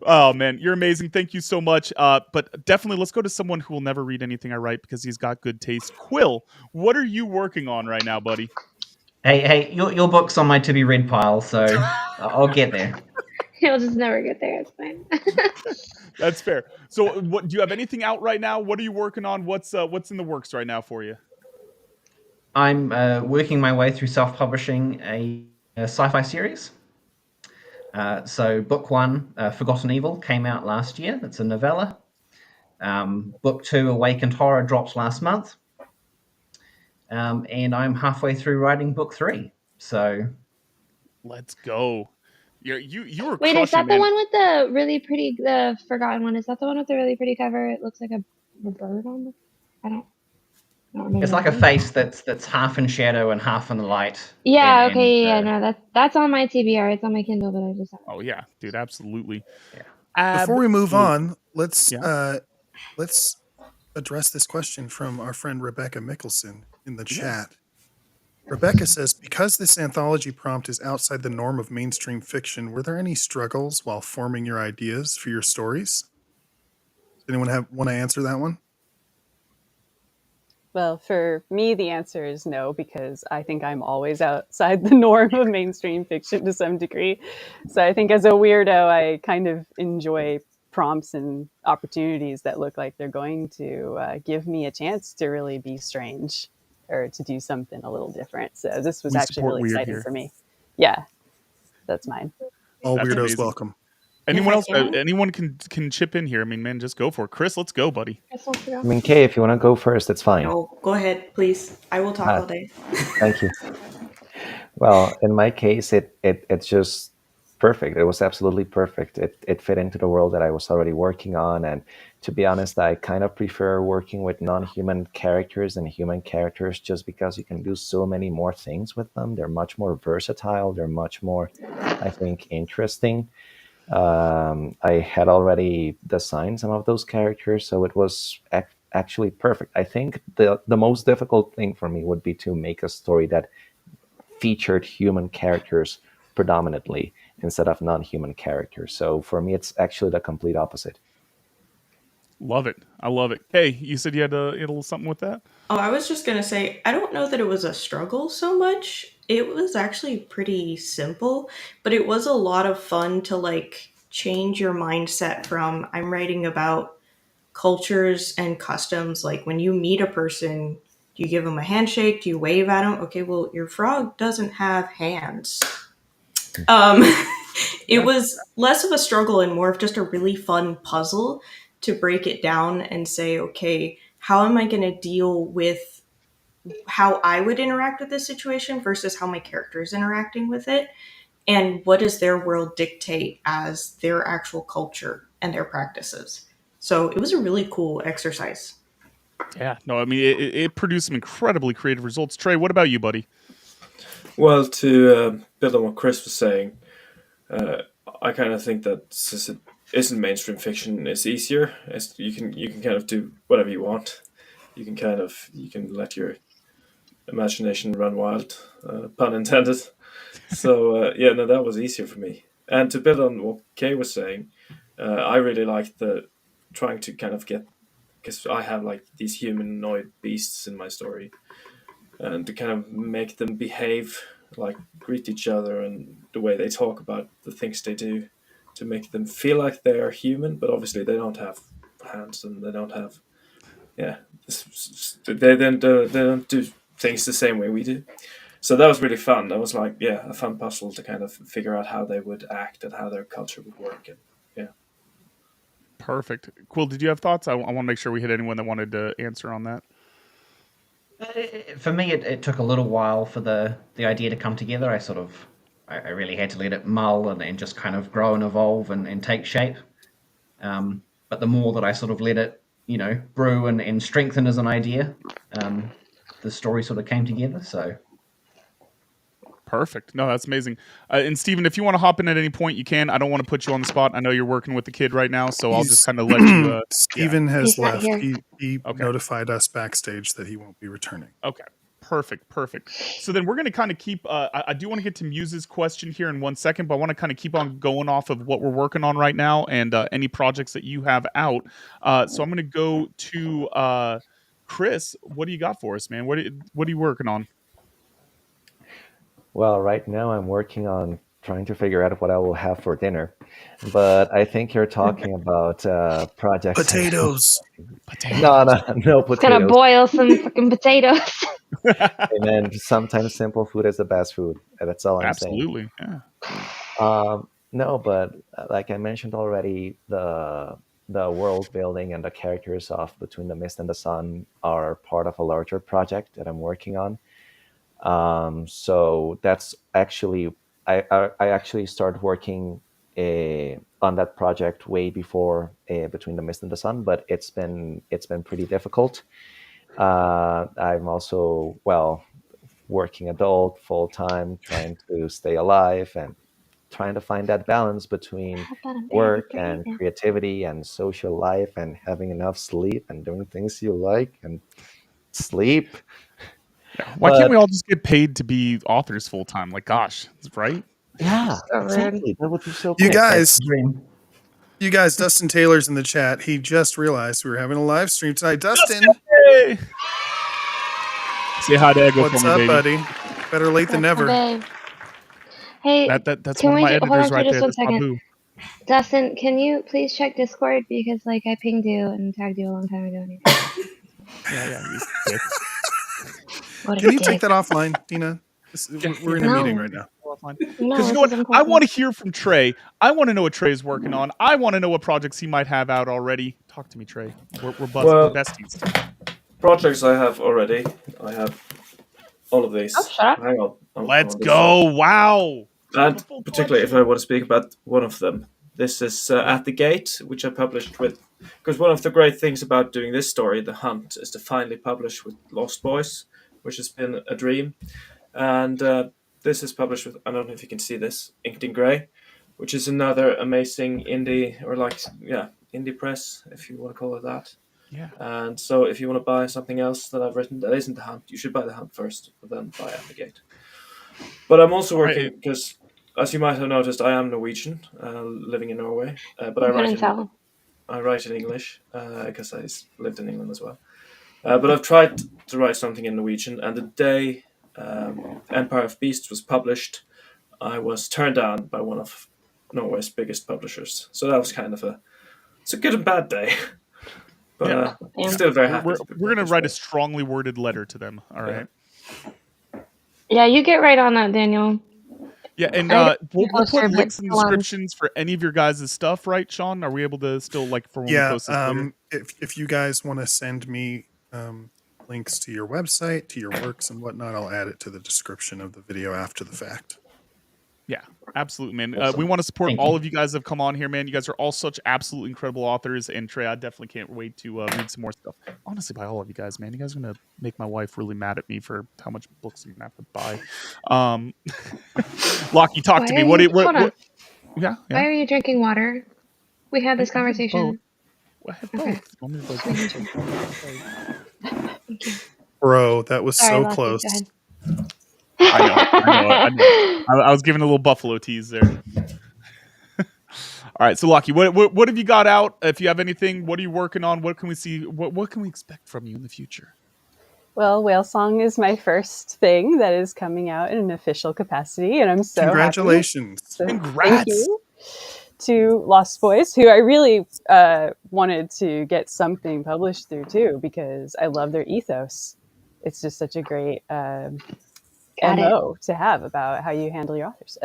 Oh man, you're amazing. Thank you so much. But definitely let's go to someone who will never read anything I write because he's got good taste. Quill, what are you working on right now, buddy? Hey, your book's on my to be read pile, so I'll get there. He'll just never get there. It's fine. That's fair. So, what do you have anything out right now? What are you working on? What's in the works right now for you? I'm working my way through self-publishing a sci-fi series. So book 1, Forgotten Evil, came out last year. That's a novella. Book 2, Awakened Horror, dropped last month. And I'm halfway through writing book 3. So let's go. You were Wait, is that man. the one with the really pretty, the Forgotten one? Is that the one with the really pretty cover? It looks like a bird on the. I don't remember. It's like a face that's half in shadow and half in the light. Yeah. No, that's on my TBR. It's on my Kindle, but I just. Oh yeah, dude, absolutely. Yeah. Before we move on, let's address this question from our friend Rebecca Mickelson in the chat. Rebecca says, because this anthology prompt is outside the norm of mainstream fiction, were there any struggles while forming your ideas for your stories? Does anyone want to answer that one? Well, for me, the answer is no, because I think I'm always outside the norm of mainstream fiction to some degree. So I think as a weirdo, I kind of enjoy prompts and opportunities that look like they're going to give me a chance to really be strange or to do something a little different. So this was actually really exciting for me. Yeah, that's mine. All weirdos amazing. Welcome. Anyone else? Anyone can chip in here. I mean, man, just go for it. Chris, let's go, buddy. I mean, Kay, if you want to go first, that's fine. No, go ahead, please. I will talk all day. Thank you. Well, in my case, it's just perfect. It was absolutely perfect. It fit into the world that I was already working on. And to be honest, I kind of prefer working with non-human characters and human characters just because you can do so many more things with them. They're much more versatile. They're much more, I think, interesting. I had already designed some of those characters, so it was actually perfect. I think the most difficult thing for me would be to make a story that featured human characters predominantly instead of non-human characters. So for me, it's actually the complete opposite. Love it. I love it. Hey, you said you had a little something with that? Oh, I was just going to say, I don't know that it was a struggle so much. It was actually pretty simple, but it was a lot of fun to like change your mindset from I'm writing about cultures and customs. Like when you meet a person, do you give them a handshake? Do you wave at them? Okay, well, your frog doesn't have hands. It was less of a struggle and more of just a really fun puzzle to break it down and say, okay, how am I going to deal with how I would interact with this situation versus how my character is interacting with it? And what does their world dictate as their actual culture and their practices? So it was a really cool exercise. Yeah, no, I mean, it produced some incredibly creative results. Trey, what about you, buddy? Well, to build on what Chris was saying, I kind of think that since it isn't mainstream fiction, it's easier. You can kind of do whatever you want. You can let your imagination run wild, pun intended. So yeah, no, that was easier for me. And to build on what Kay was saying, I really liked the trying to kind of get, because I have like these humanoid beasts in my story, and to kind of make them behave, like greet each other and the way they talk about the things they do, to make them feel like they are human, but obviously they don't have hands and they don't have, yeah, they don't do things the same way we do. So that was really fun. That was like, yeah, a fun puzzle to kind of figure out how they would act and how their culture would work. And yeah. Perfect. Quill, did you have thoughts? I want to make sure we hit anyone that wanted to answer on that. For me, it took a little while for the idea to come together. I really had to let it mull and just kind of grow and evolve and take shape. But the more that I sort of let it, brew and strengthen as an idea, the story sort of came together. So. Perfect. No, that's amazing. And Steven, if you want to hop in at any point, you can. I don't want to put you on the spot. I know you're working with the kid right now, so I'll just kind of let you. Steven has left. He notified us backstage that he won't be returning. Okay. Perfect. So then we're going to kind of keep. I do want to get to Muse's question here in 1 second, but I want to kind of keep on going off of what we're working on right now and any projects that you have out. So I'm going to go to Chris. What do you got for us, man? What are you working on? Well, right now I'm working on trying to figure out what I will have for dinner. But I think you're talking about projects. Potatoes. No potatoes. It's gonna boil some fucking potatoes. And then sometimes simple food is the best food. That's all I'm saying. Absolutely, yeah. No, but like I mentioned already, the world building and the characters of Between the Mist and the Sun are part of a larger project that I'm working on. So that's actually I actually started working on that project way before Between the Mist and the Sun, but it's been pretty difficult. I'm also working adult full time, trying to stay alive and trying to find that balance between work and creativity and social life and having enough sleep and doing things you like and sleep. Why can't we all just get paid to be authors full time? Like, gosh, right? Yeah, exactly. That would be so cool. You guys, Dustin Taylor's in the chat. He just realized we were having a live stream tonight. Dustin! Hey! Say hi to Ego What's for me, up, baby. buddy? Better late than never. Hey, that's one of my editors right there. That's Babu. Dustin, can you please check Discord, because like I pinged you and tagged you a long time ago. Yeah. Can you take that offline, Dina? We're in a meeting right now. Because you know what? I want to hear from Trey. I want to know what Trey's working on. I want to know what projects he might have out already. Talk to me, Trey. We're besties. Projects I have already. I have all of these. Oh, shut up. Hang on. Let's go. Wow. And particularly if I want to speak about one of them. This is At the Gate, which I published with... Because one of the great things about doing this story, The Hunt, is to finally publish with Lost Boys, which has been a dream. And this is published with, I don't know if you can see this, Inked in Grey, which is another amazing indie press, if you want to call it that. Yeah. And so if you want to buy something else that I've written that isn't The Hunt, you should buy The Hunt first, but then buy At the Gate. But I'm also working, because as you might have noticed, I am Norwegian, living in Norway, but I write in English, because I lived in England as well. But I've tried to write something in Norwegian, and the day Empire of Beasts was published, I was turned down by one of Norway's biggest publishers. So that was kind of it's a good and bad day. But still very happy. We're going to write a strongly worded letter to them. All right. Yeah, you get right on that, Daniel. Yeah, and we'll put links in the descriptions for any of your guys' stuff, right, Sean? Are we able to still, for when we post this later? If you guys want to send me links to your website, to your works and whatnot, I'll add it to the description of the video after the fact. Yeah, absolutely, man. Awesome. We want to support all of you guys that have come on here, man. You guys are all such absolutely incredible authors. And Trey, I definitely can't wait to read some more stuff. Honestly, by all of you guys, man. You guys are going to make my wife really mad at me for how much books I'm going to have to buy. Lockie, talk to me. Hold on. Yeah. Why are you drinking water? We had this conversation. I have both. Okay. Bro, that was so close. I know. I was giving a little Buffalo tease there. All right, so Lockie, what have you got out? If you have anything, what are you working on? What can we see? What can we expect from you in the future? Well, Whale Song is my first thing that is coming out in an official capacity, and I'm so congratulations! Happy. So congrats! Thank you to Lost Boys, who I really wanted to get something published through too, because I love their ethos. It's just such a great MO to have about how you handle your authors.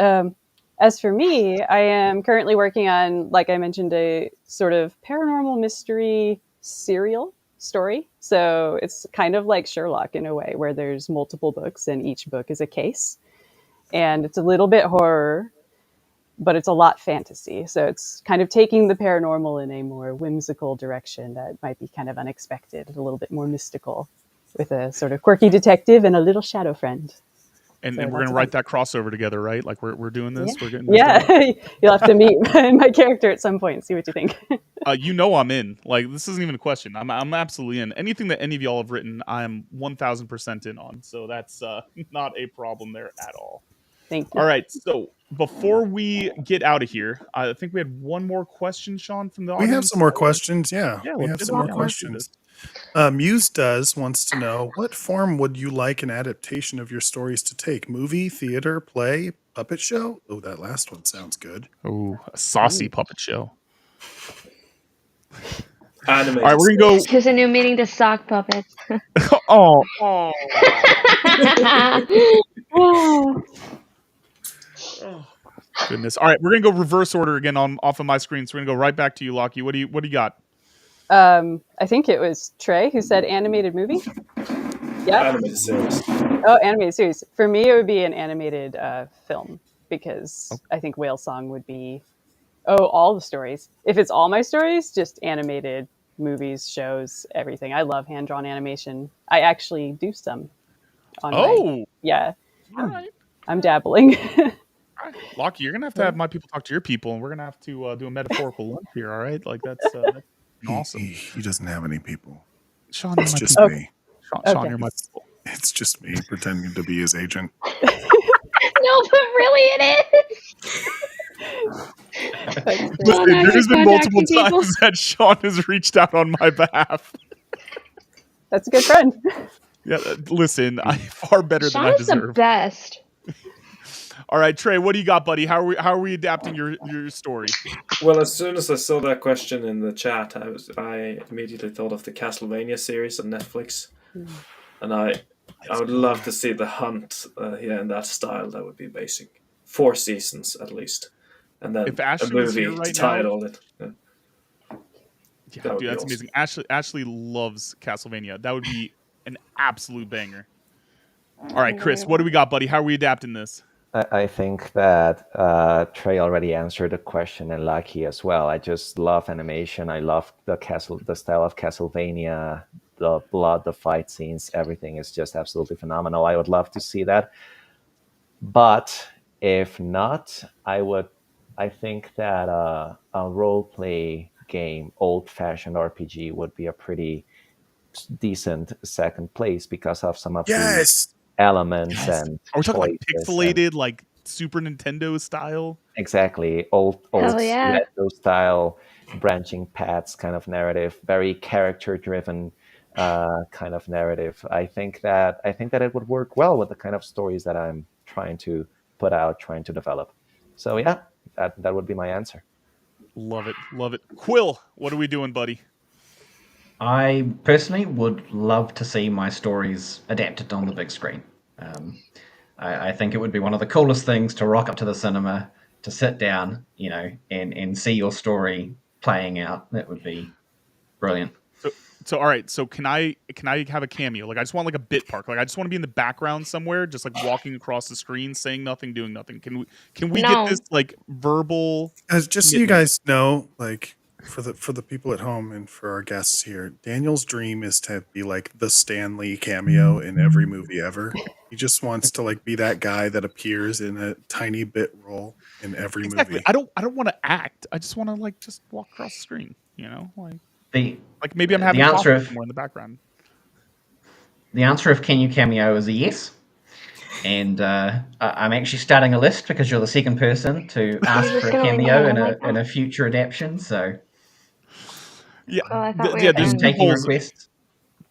As for me, I am currently working on, like I mentioned, a sort of paranormal mystery serial story. So it's kind of like Sherlock in a way, where there's multiple books and each book is a case. And it's a little bit horror, but it's a lot fantasy. So it's kind of taking the paranormal in a more whimsical direction that might be kind of unexpected, a little bit more mystical, with a sort of quirky detective and a little shadow friend. And we're going to write that crossover together, right? Like we're doing this. Yeah. We're getting this done. You'll have to meet my character at some point and see what you think. I'm in. Like, this isn't even a question. I'm absolutely in. Anything that any of y'all have written, I'm 1,000% in on. So that's not a problem there at all. Thank you. All right. So before we get out of here, I think we had one more question, Sean, from the audience. We have some more questions. Yeah, we have some more questions. questions. Muse wants to know, what form would you like an adaptation of your stories to take? Movie, theater, play, puppet show? Oh, that last one sounds good. Oh, a saucy puppet show. Animated. All right, we're gonna go. There's a new meaning to sock puppets. Oh. Goodness. All right, we're gonna go reverse order again off of my screen. So we're gonna go right back to you, Lockie. What do you got? I think it was Trey who said animated movie. Yeah. Animated series. Oh, animated series. For me, it would be an animated film, because I think Whale Song would be, all the stories. If it's all my stories, just animated movies, shows, everything. I love hand-drawn animation. I actually do some. Yeah. All right. I'm dabbling. All right. Lockie, you're gonna have to have my people talk to your people, and we're gonna have to do a metaphorical lunch here. All right, like that's awesome. He doesn't have any people. Sean, it's just me. Sean, you're my people. It's just me pretending to be his agent. No, but really it is. Listen, there's been multiple times that Sean has reached out on my behalf. That's a good friend. Yeah, listen, I'm far better than I deserve. Sean's the best. All right, Trey, what do you got, buddy? How are we adapting your story? Well, as soon as I saw that question in the chat, I immediately thought of the Castlevania series on Netflix, and I would love to see The Hunt in that style. That would be amazing. 4 seasons at least, and then a movie to tie it all in. Yeah, dude, that's awesome. Amazing. Ashley loves Castlevania. That would be an absolute banger. All right, Chris, what do we got, buddy? How are we adapting this? I think that Trey already answered the question, and Lucky as well. I just love animation. I love the style of Castlevania, the blood, the fight scenes. Everything is just absolutely phenomenal. I would love to see that. But if not, I think that a role-play game, old-fashioned RPG, would be a pretty decent second place because of some of the elements and are we talking like pixelated, like Super Nintendo style? Exactly, old retro style, branching paths kind of narrative, very character driven kind of narrative. I think that it would work well with the kind of stories that I'm trying to put out, trying to develop. So yeah, that would be my answer. Love it. Quill, what are we doing, buddy? I personally would love to see my stories adapted on the big screen. I think it would be one of the coolest things to rock up to the cinema, to sit down, and see your story playing out. That would be brilliant. So all right. So can I have a cameo? Like I just want like a bit part. Like I just want to be in the background somewhere, just like walking across the screen, saying nothing, doing nothing. Can we get this like verbal? As just so you guys know, like for the people at home and for our guests here, Daniel's dream is to be like the Stan Lee cameo in every movie ever. He just wants to like be that guy that appears in a tiny bit role in every movie. I don't want to act. I just want to like just walk across the screen. You know, like maybe I'm having coffee somewhere in the background. The answer of can you cameo is a yes. And I'm actually starting a list because you're the second person to ask for a cameo in a future adaptation. So yeah, there's taking requests.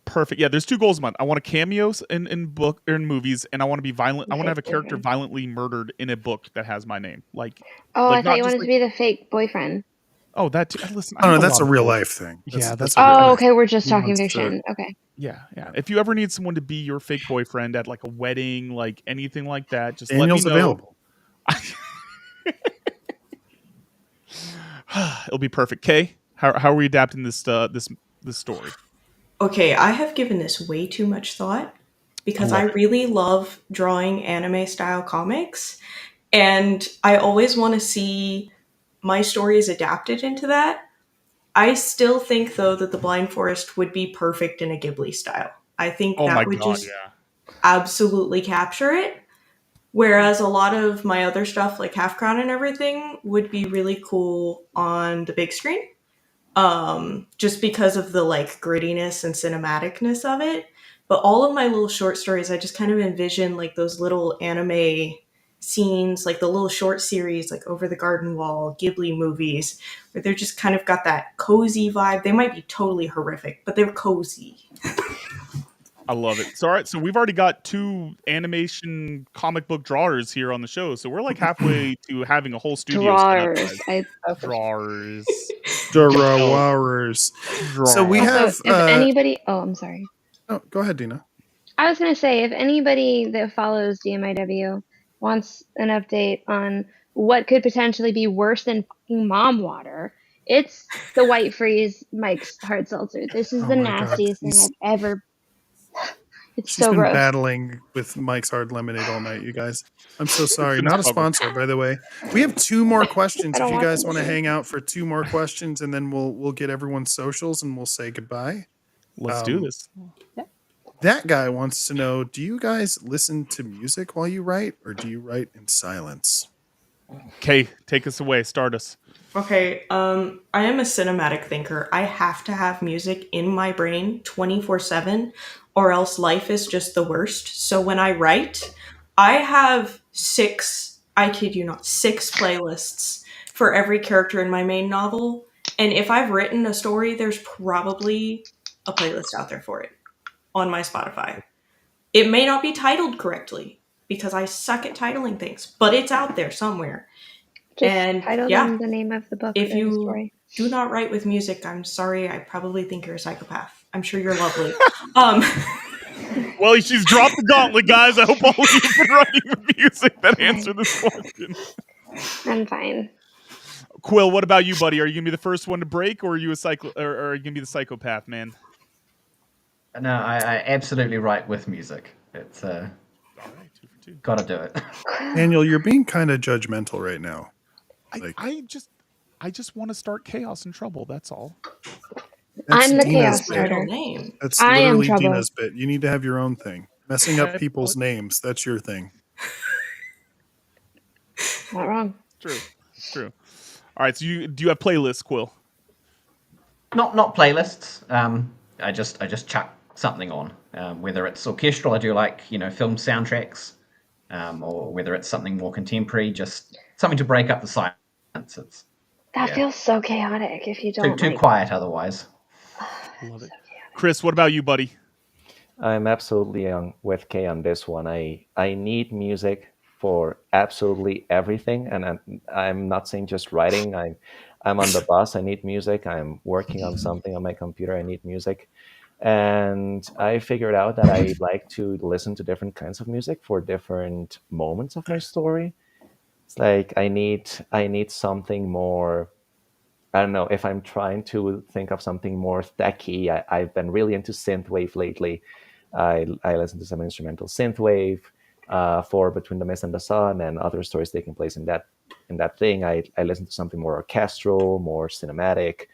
Perfect. Yeah, there's 2 goals a month. I want a cameos in book or in movies, and I want to be violent. I want to have a character violently murdered in a book that has my name. Like, I thought you wanted to be the fake boyfriend. Oh, that too. Listen. Oh no, that's a real life thing. That's okay. We're just talking fiction. Okay. Yeah. If you ever need someone to be your fake boyfriend at like a wedding, like anything like that, just Daniel's let me know. Available. It'll be perfect. Kay, how are we adapting this story? Okay, I have given this way too much thought because I really love drawing anime style comics, and I always want to see my stories adapted into that. I still think though that The Blind Forest would be perfect in a Ghibli style. I think that would just absolutely capture it. Whereas a lot of my other stuff like Half Crown and everything would be really cool on the big screen. Just because of the like grittiness and cinematicness of it. But all of my little short stories, I just kind of envision like those little anime scenes, like the little short series, like Over the Garden Wall, Ghibli movies, where they're just kind of got that cozy vibe. They might be totally horrific, but they're cozy. I love it. So, all right. So we've already got 2 animation comic book drawers here on the show. So we're like halfway to having a whole studio. Drawers. So we have. If anybody, I'm sorry. Oh, go ahead, Dina. I was gonna say if anybody that follows DMIW wants an update on what could potentially be worse than fucking mom water, it's the White Freeze Mike's hard seltzer. This is the nastiest thing I've ever. It's so gross. She's been battling with Mike's Hard Lemonade all night, you guys. I'm so sorry. Not a sponsor, by the way. We have 2 more questions. If you guys want to hang out for 2 more questions, and then we'll get everyone's socials and we'll say goodbye. Let's do this. That guy wants to know: do you guys listen to music while you write, or do you write in silence? Okay, take us away. Start us. Okay, I am a cinematic thinker. I have to have music in my brain 24/7, or else life is just the worst. So when I write, I have 6, I kid you not, 6 playlists for every character in my main novel. And if I've written a story, there's probably a playlist out there for it on my Spotify. It may not be titled correctly because I suck at titling things, but it's out there somewhere. Just title them the name of the book. If you do not write with music, I'm sorry. I probably think you're a psychopath. I'm sure you're lovely. Well, she's dropped the gauntlet, guys. I hope all of you have been writing with music that answer this question. I'm fine. Quill, what about you, buddy? Are you gonna be the first one to break, or are you or are you gonna be the psychopath, man? No, I absolutely write with music. It's all right, 2 for 2. Gotta do it. Daniel, you're being kind of judgmental right now. I just want to start chaos and trouble. That's all. I'm the chaos starter. That's literally Dina's bit. You need to have your own thing. Messing up people's names. That's your thing. Not wrong. True. All right. So do you have playlists, Quill? Not playlists. I just chuck something on. Whether it's orchestral, I do like film soundtracks, or whether it's something more contemporary, just something to break up the silence. That feels so chaotic if you don't. Too quiet otherwise. Love it. Chris, what about you, buddy? I'm absolutely with Kay on this one. I need music for absolutely everything, and I'm not saying just writing. I'm on the bus. I need music. I'm working on something on my computer. I need music. And I figured out that I like to listen to different kinds of music for different moments of my story. It's like I need something more I don't know, if I'm trying to think of something more techy, I've been really into synthwave lately. I listen to some instrumental synthwave for Between the Mist and the Sun and other stories taking place in that thing. I listen to something more orchestral, more cinematic.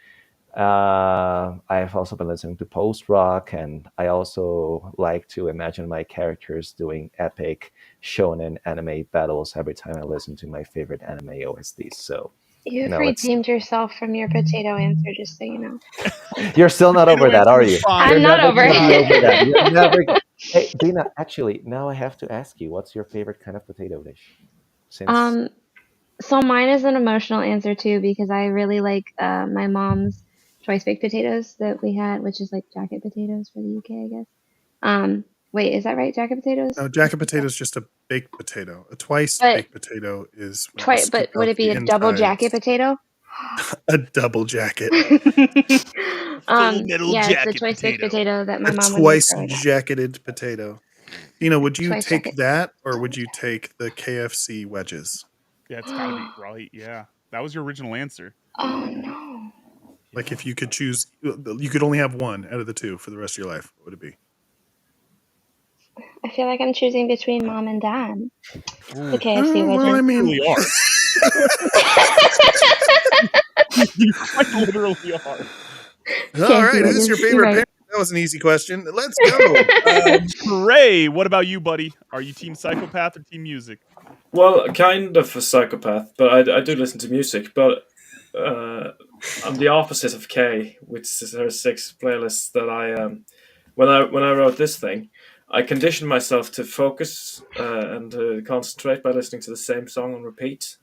I've also been listening to post-rock, and I also like to imagine my characters doing epic shonen anime battles every time I listen to my favorite anime OSTs. So You've redeemed yourself from your potato answer, just so you know. You're still not over that, are you? I'm not over it. You're never... Hey, Dina, actually, now I have to ask you, what's your favorite kind of potato dish? So mine is an emotional answer too, because I really like my mom's choice baked potatoes that we had, which is like jacket potatoes for the UK, I guess. Wait, is that right? Jacket potatoes? No, jacket potato is just a baked potato. A twice baked potato is twice. But would it be a double jacket potato? A double jacket. It's a choice baked potato that my mom would make. Twice jacketed potato. Dina, would you take that, or would you take the KFC wedges? Yeah, it's gotta be right. Yeah, that was your original answer. Oh no! Like, if you could choose, you could only have one out of the two for the rest of your life. What would it be? I feel like I'm choosing between mom and dad. The KFC wedges. Well, I mean, you really are. You quite literally are. All right, who's your favorite parent? That was an easy question. Let's go. Trey, what about you, buddy? Are you team psychopath or team music? Well, kind of a psychopath, but I do listen to music. But I'm the opposite of Kay, which is her 6 playlists that I when I wrote this thing, I conditioned myself to focus and to concentrate by listening to the same song on repeat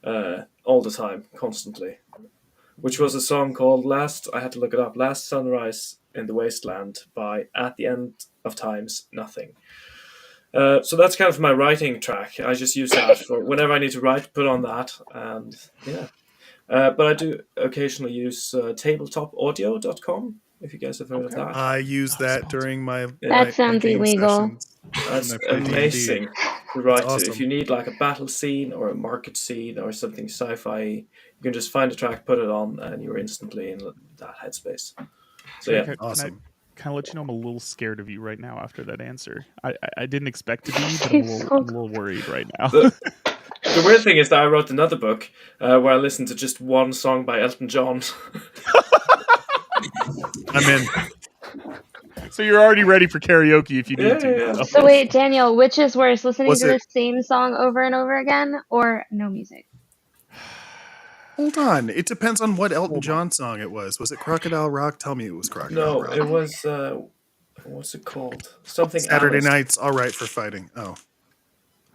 all the time, constantly. Which was a song called Last Sunrise in the Wasteland by At the End of Times, Nothing. So that's kind of my writing track. I just use that for whenever I need to write, put on that, and yeah. But I do occasionally use tabletopaudio.com, if you guys have heard of that. I use that during my That sounds illegal. That's amazing to write to. If you need like a battle scene or a market scene or something sci-fi, you can just find a track, put it on, and you're instantly in that headspace. So yeah, awesome. Can I let you know I'm a little scared of you right now after that answer? I didn't expect to be, but I'm a little worried right now. The weird thing is that I wrote another book where I listened to just one song by Elton John. I'm in. So you're already ready for karaoke if you need to. Yeah. So wait, Daniel, which is worse, listening to the same song over and over again, or no music? Hold on. It depends on what Elton John song it was. Was it Crocodile Rock? Tell me it was Crocodile Rock. No, it was, what's it called? Something Saturday Alice. Night's All Right for Fighting. Oh.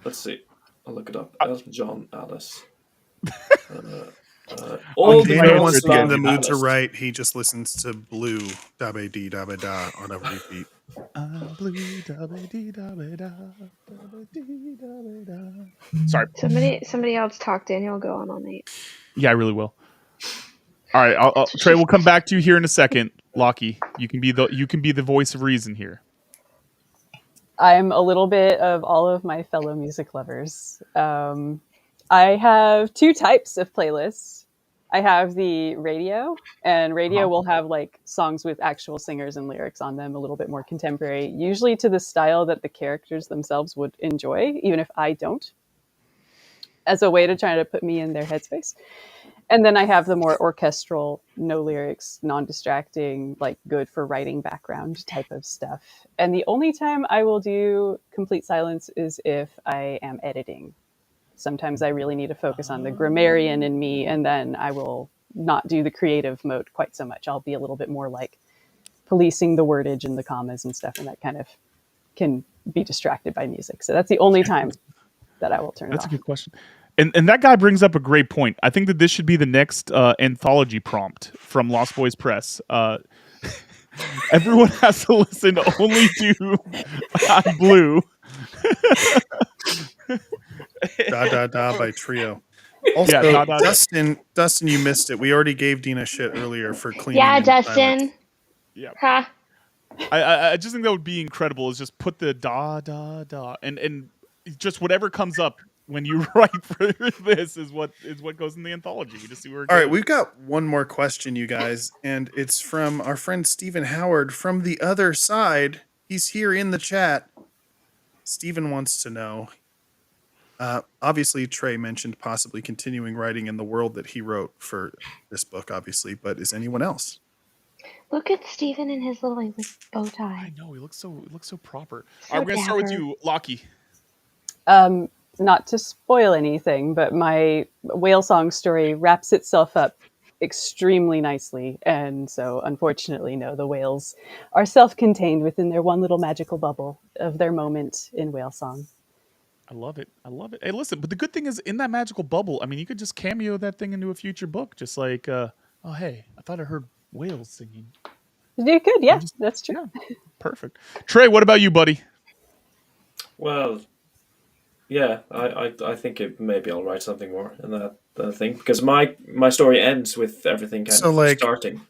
Let's see. I'll look it up. Elton John, Alice. When Daniel wants to get in the mood to write, he just listens to Blue Dabba Dee Dabba Da on a repeat. Blue Dabba Dee Dabba Da, Dabba Dee Dabba Da. Sorry. Somebody else talk. Daniel, go on all night. Yeah, I really will. All right, Trey, we'll come back to you here in a second. Lockie, you can be the voice of reason here. I'm a little bit of all of my fellow music lovers. I have 2 types of playlists. I have the radio, and radio will have like songs with actual singers and lyrics on them, a little bit more contemporary, usually to the style that the characters themselves would enjoy, even if I don't, as a way to try to put me in their headspace. And then I have the more orchestral, no lyrics, non-distracting, like good for writing background type of stuff. And the only time I will do complete silence is if I am editing. Sometimes I really need to focus on the grammarian in me, and then I will not do the creative mode quite so much. I'll be a little bit more like policing the wordage and the commas and stuff, and that kind of can be distracted by music. So that's the only time that I will turn it off. That's a good question. And that guy brings up a great point. I think that this should be the next anthology prompt from Lost Boys Press. Everyone has to listen only to Blue. Da Da Da by Trio. Also, Da, da, Dustin, you missed it. We already gave Dina shit earlier for cleaning. Yeah, Dustin. Yeah. Huh? I just think that would be incredible. Is just put the da da da and just whatever comes up when you write for this is what goes in the anthology. You just see where it All goes. right, we've got one more question, you guys, and it's from our friend Stephen Howard from the other side. He's here in the chat. Stephen wants to know. Obviously, Trey mentioned possibly continuing writing in the world that he wrote for this book, obviously, but is anyone else? Look at Stephen in his little bow tie. I know, he looks so proper. All right, we're going to start with you, Lockie. Not to spoil anything, but my whale song story wraps itself up extremely nicely. And so, unfortunately, no, the whales are self-contained within their one little magical bubble of their moment in whale song. I love it. Hey, listen, but the good thing is in that magical bubble, I mean, you could just cameo that thing into a future book, just like, oh, hey, I thought I heard whales singing. You could, yeah, that's true. Yeah, perfect. Trey, what about you, buddy? Well, yeah, I think maybe I'll write something more in that thing, because my story ends with everything kind of starting.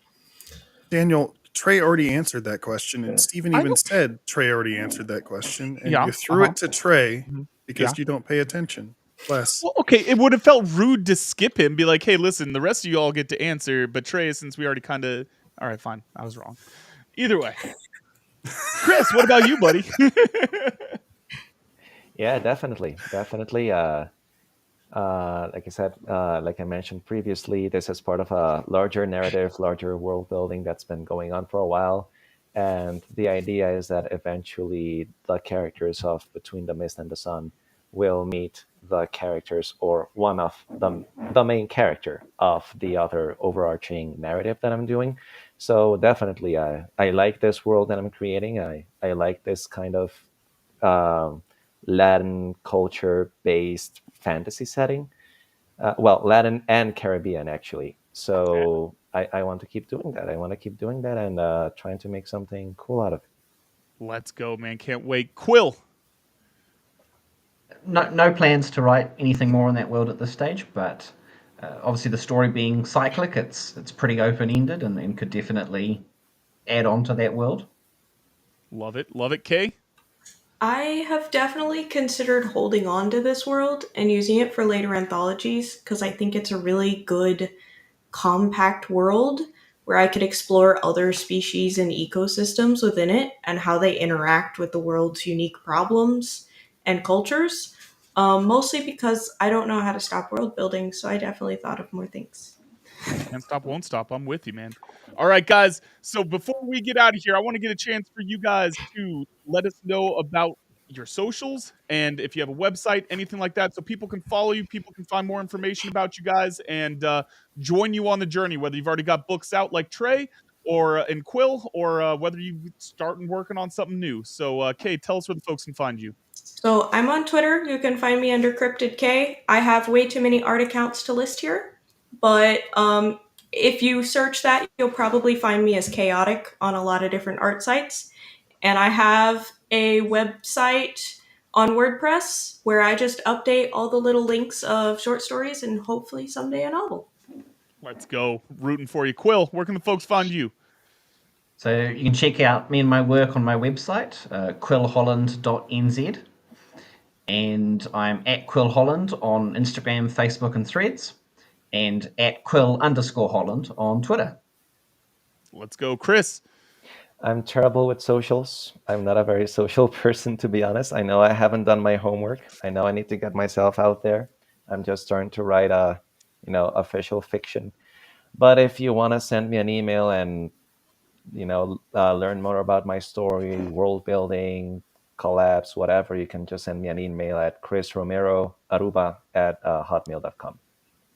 Daniel, Trey already answered that question, and Stephen even said Trey already answered that question, and you threw it to Trey because you don't pay attention. Bless. Well, okay, it would have felt rude to skip him, be like, hey, listen, the rest of you all get to answer, but Trey, since we already kind of... All right, fine, I was wrong. Either way. Chris, what about you, buddy? Yeah, definitely. Like I said, like I mentioned previously, this is part of a larger narrative, larger world building that's been going on for a while. And the idea is that eventually the characters of Between the Mist and the Sun will meet the characters, or one of the main character of the other overarching narrative that I'm doing. So definitely, I like this world that I'm creating. I like this kind of Latin culture-based fantasy setting. Well, Latin and Caribbean, actually. So I want to keep doing that. I want to keep doing that and trying to make something cool out of it. Let's go, man. Can't wait. Quill. No plans to write anything more in that world at this stage, but obviously the story being cyclic, it's pretty open-ended and could definitely add on to that world. Love it. Kay? I have definitely considered holding on to this world and using it for later anthologies, because I think it's a really good, compact world where I could explore other species and ecosystems within it and how they interact with the world's unique problems and cultures. Mostly because I don't know how to stop world building, so I definitely thought of more things. Can't stop, won't stop. I'm with you, man. All right, guys. So before we get out of here, I want to get a chance for you guys to let us know about your socials and if you have a website, anything like that, so people can follow you, people can find more information about you guys and join you on the journey, whether you've already got books out like Trey or in Quill, or whether you start working on something new. So, Kay, tell us where the folks can find you. So I'm on Twitter. You can find me under Cryptid K. I have way too many art accounts to list here, but if you search that, you'll probably find me as Chaotic on a lot of different art sites. And I have a website on WordPress where I just update all the little links of short stories and hopefully someday a novel. Let's go. Rooting for you. Quill, where can the folks find you? So you can check out me and my work on my website, quillholland.nz. And I'm at Quill Holland on Instagram, Facebook, and Threads, and at Quill_Holland on Twitter. Let's go, Chris. I'm terrible with socials. I'm not a very social person, to be honest. I know I haven't done my homework. I know I need to get myself out there. I'm just starting to write official fiction. But if you want to send me an email and, learn more about my story, world building, collabs, whatever, you can just send me an email at chrisromeroaruba@hotmail.com.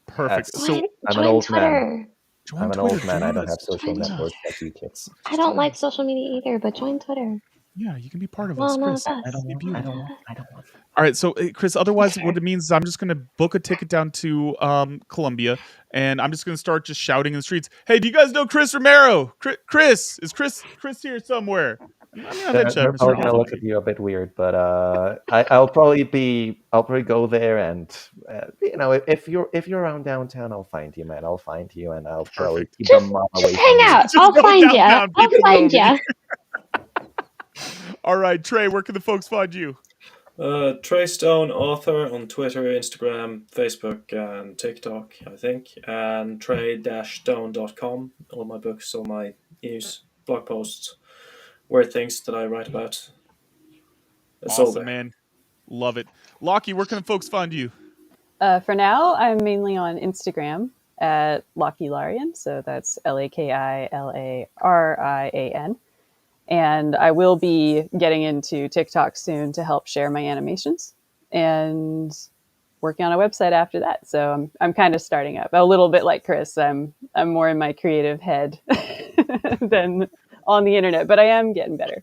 Perfect. I'm an old man. I'm an old man. I don't have social networks like you kids. I don't like social media either, but join Twitter. Yeah, you can be part of us, Chris. I don't want. All right, so Chris, otherwise what it means is I'm just going to book a ticket down to Colombia, and I'm just going to start just shouting in the streets, hey, do you guys know Chris Romero? Chris, is Chris here somewhere? They're probably going to look at you a bit weird, but I'll probably go there, and if you're around downtown, I'll find you, man. I'll find you, and I'll probably keep them away. Just hang out. I'll find you. I'll find you. All right, Trey, where can the folks find you? Trey Stone, author on Twitter, Instagram, Facebook, and TikTok, I think. And trey-stone.com. All my books, all my news, blog posts, weird things that I write about. It's all Awesome, there. man. Love it. Lockie, where can folks find you? For now, I'm mainly on Instagram at Lockie Larian. So that's LAKILARIAN. And I will be getting into TikTok soon to help share my animations and working on a website after that. So I'm kind of starting up a little bit like Chris. I'm more in my creative head than on the internet, but I am getting better.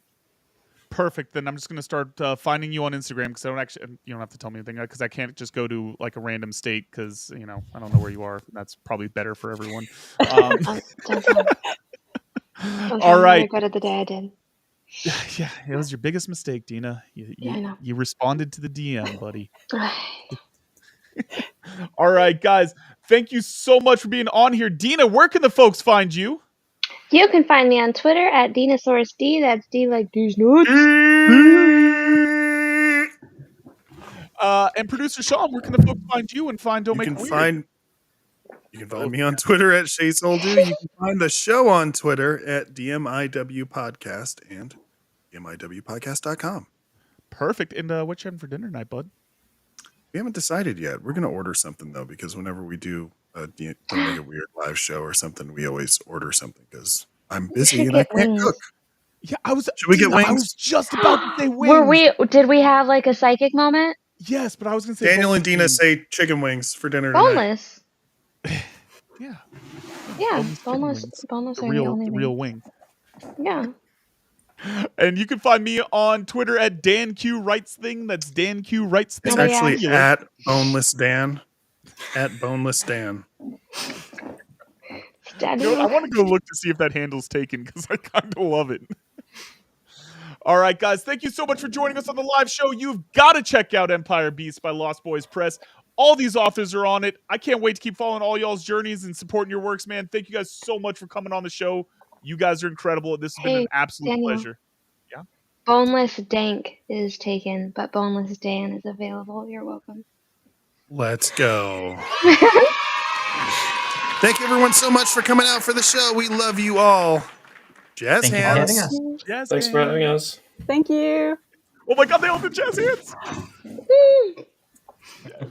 Perfect. Then I'm just going to start finding you on Instagram because I don't actually, you don't have to tell me anything because I can't just go to like a random state because, I don't know where you are. That's probably better for everyone. Don't All right. I regretted the day I did. Yeah, it was your biggest mistake, Dina. I know. You responded to the DM, buddy. All right, guys. Thank you so much for being on here. Dina, where can the folks find you? You can find me on Twitter at DinosaurusD. That's D like D's nuts. And producer Sean, where can the folks find you and find Don't Make It Weird? You can find me on Twitter at ShaySoldu. You can find the show on Twitter at DMIW Podcast and DMIWpodcast.com. Perfect. And what you having for dinner tonight, bud? We haven't decided yet. We're going to order something, though, because whenever we do a Don't Make It Weird live show or something, we always order something because I'm busy and I can't cook. Yeah, Should we get wings? I was just about to say wings. Did we have like a psychic moment? Yes, but I was going to say Daniel and Dina say chicken wings for dinner boneless. tonight. Yeah. Yeah, boneless are the only real wing. Yeah. And you can find me on Twitter at DanQWritesThing. That's DanQWritesThing. It's actually at Boneless Dan. At Boneless Dan. I want to go look to see if that handle's taken because I kind of love it. All right, guys. Thank you so much for joining us on the live show. You've got to check out Empire Beast by Lost Boys Press. All these authors are on it. I can't wait to keep following all y'all's journeys and supporting your works, man. Thank you guys so much for coming on the show. You guys are incredible. This has been an absolute pleasure. Yeah. Boneless Dank is taken, but Boneless Dan is available. You're welcome. Let's go. Thank you everyone so much for coming out for the show. We love you all. Jazz hands. Thanks for having us. Thank you. Oh my God, they all did jazz hands. Yes.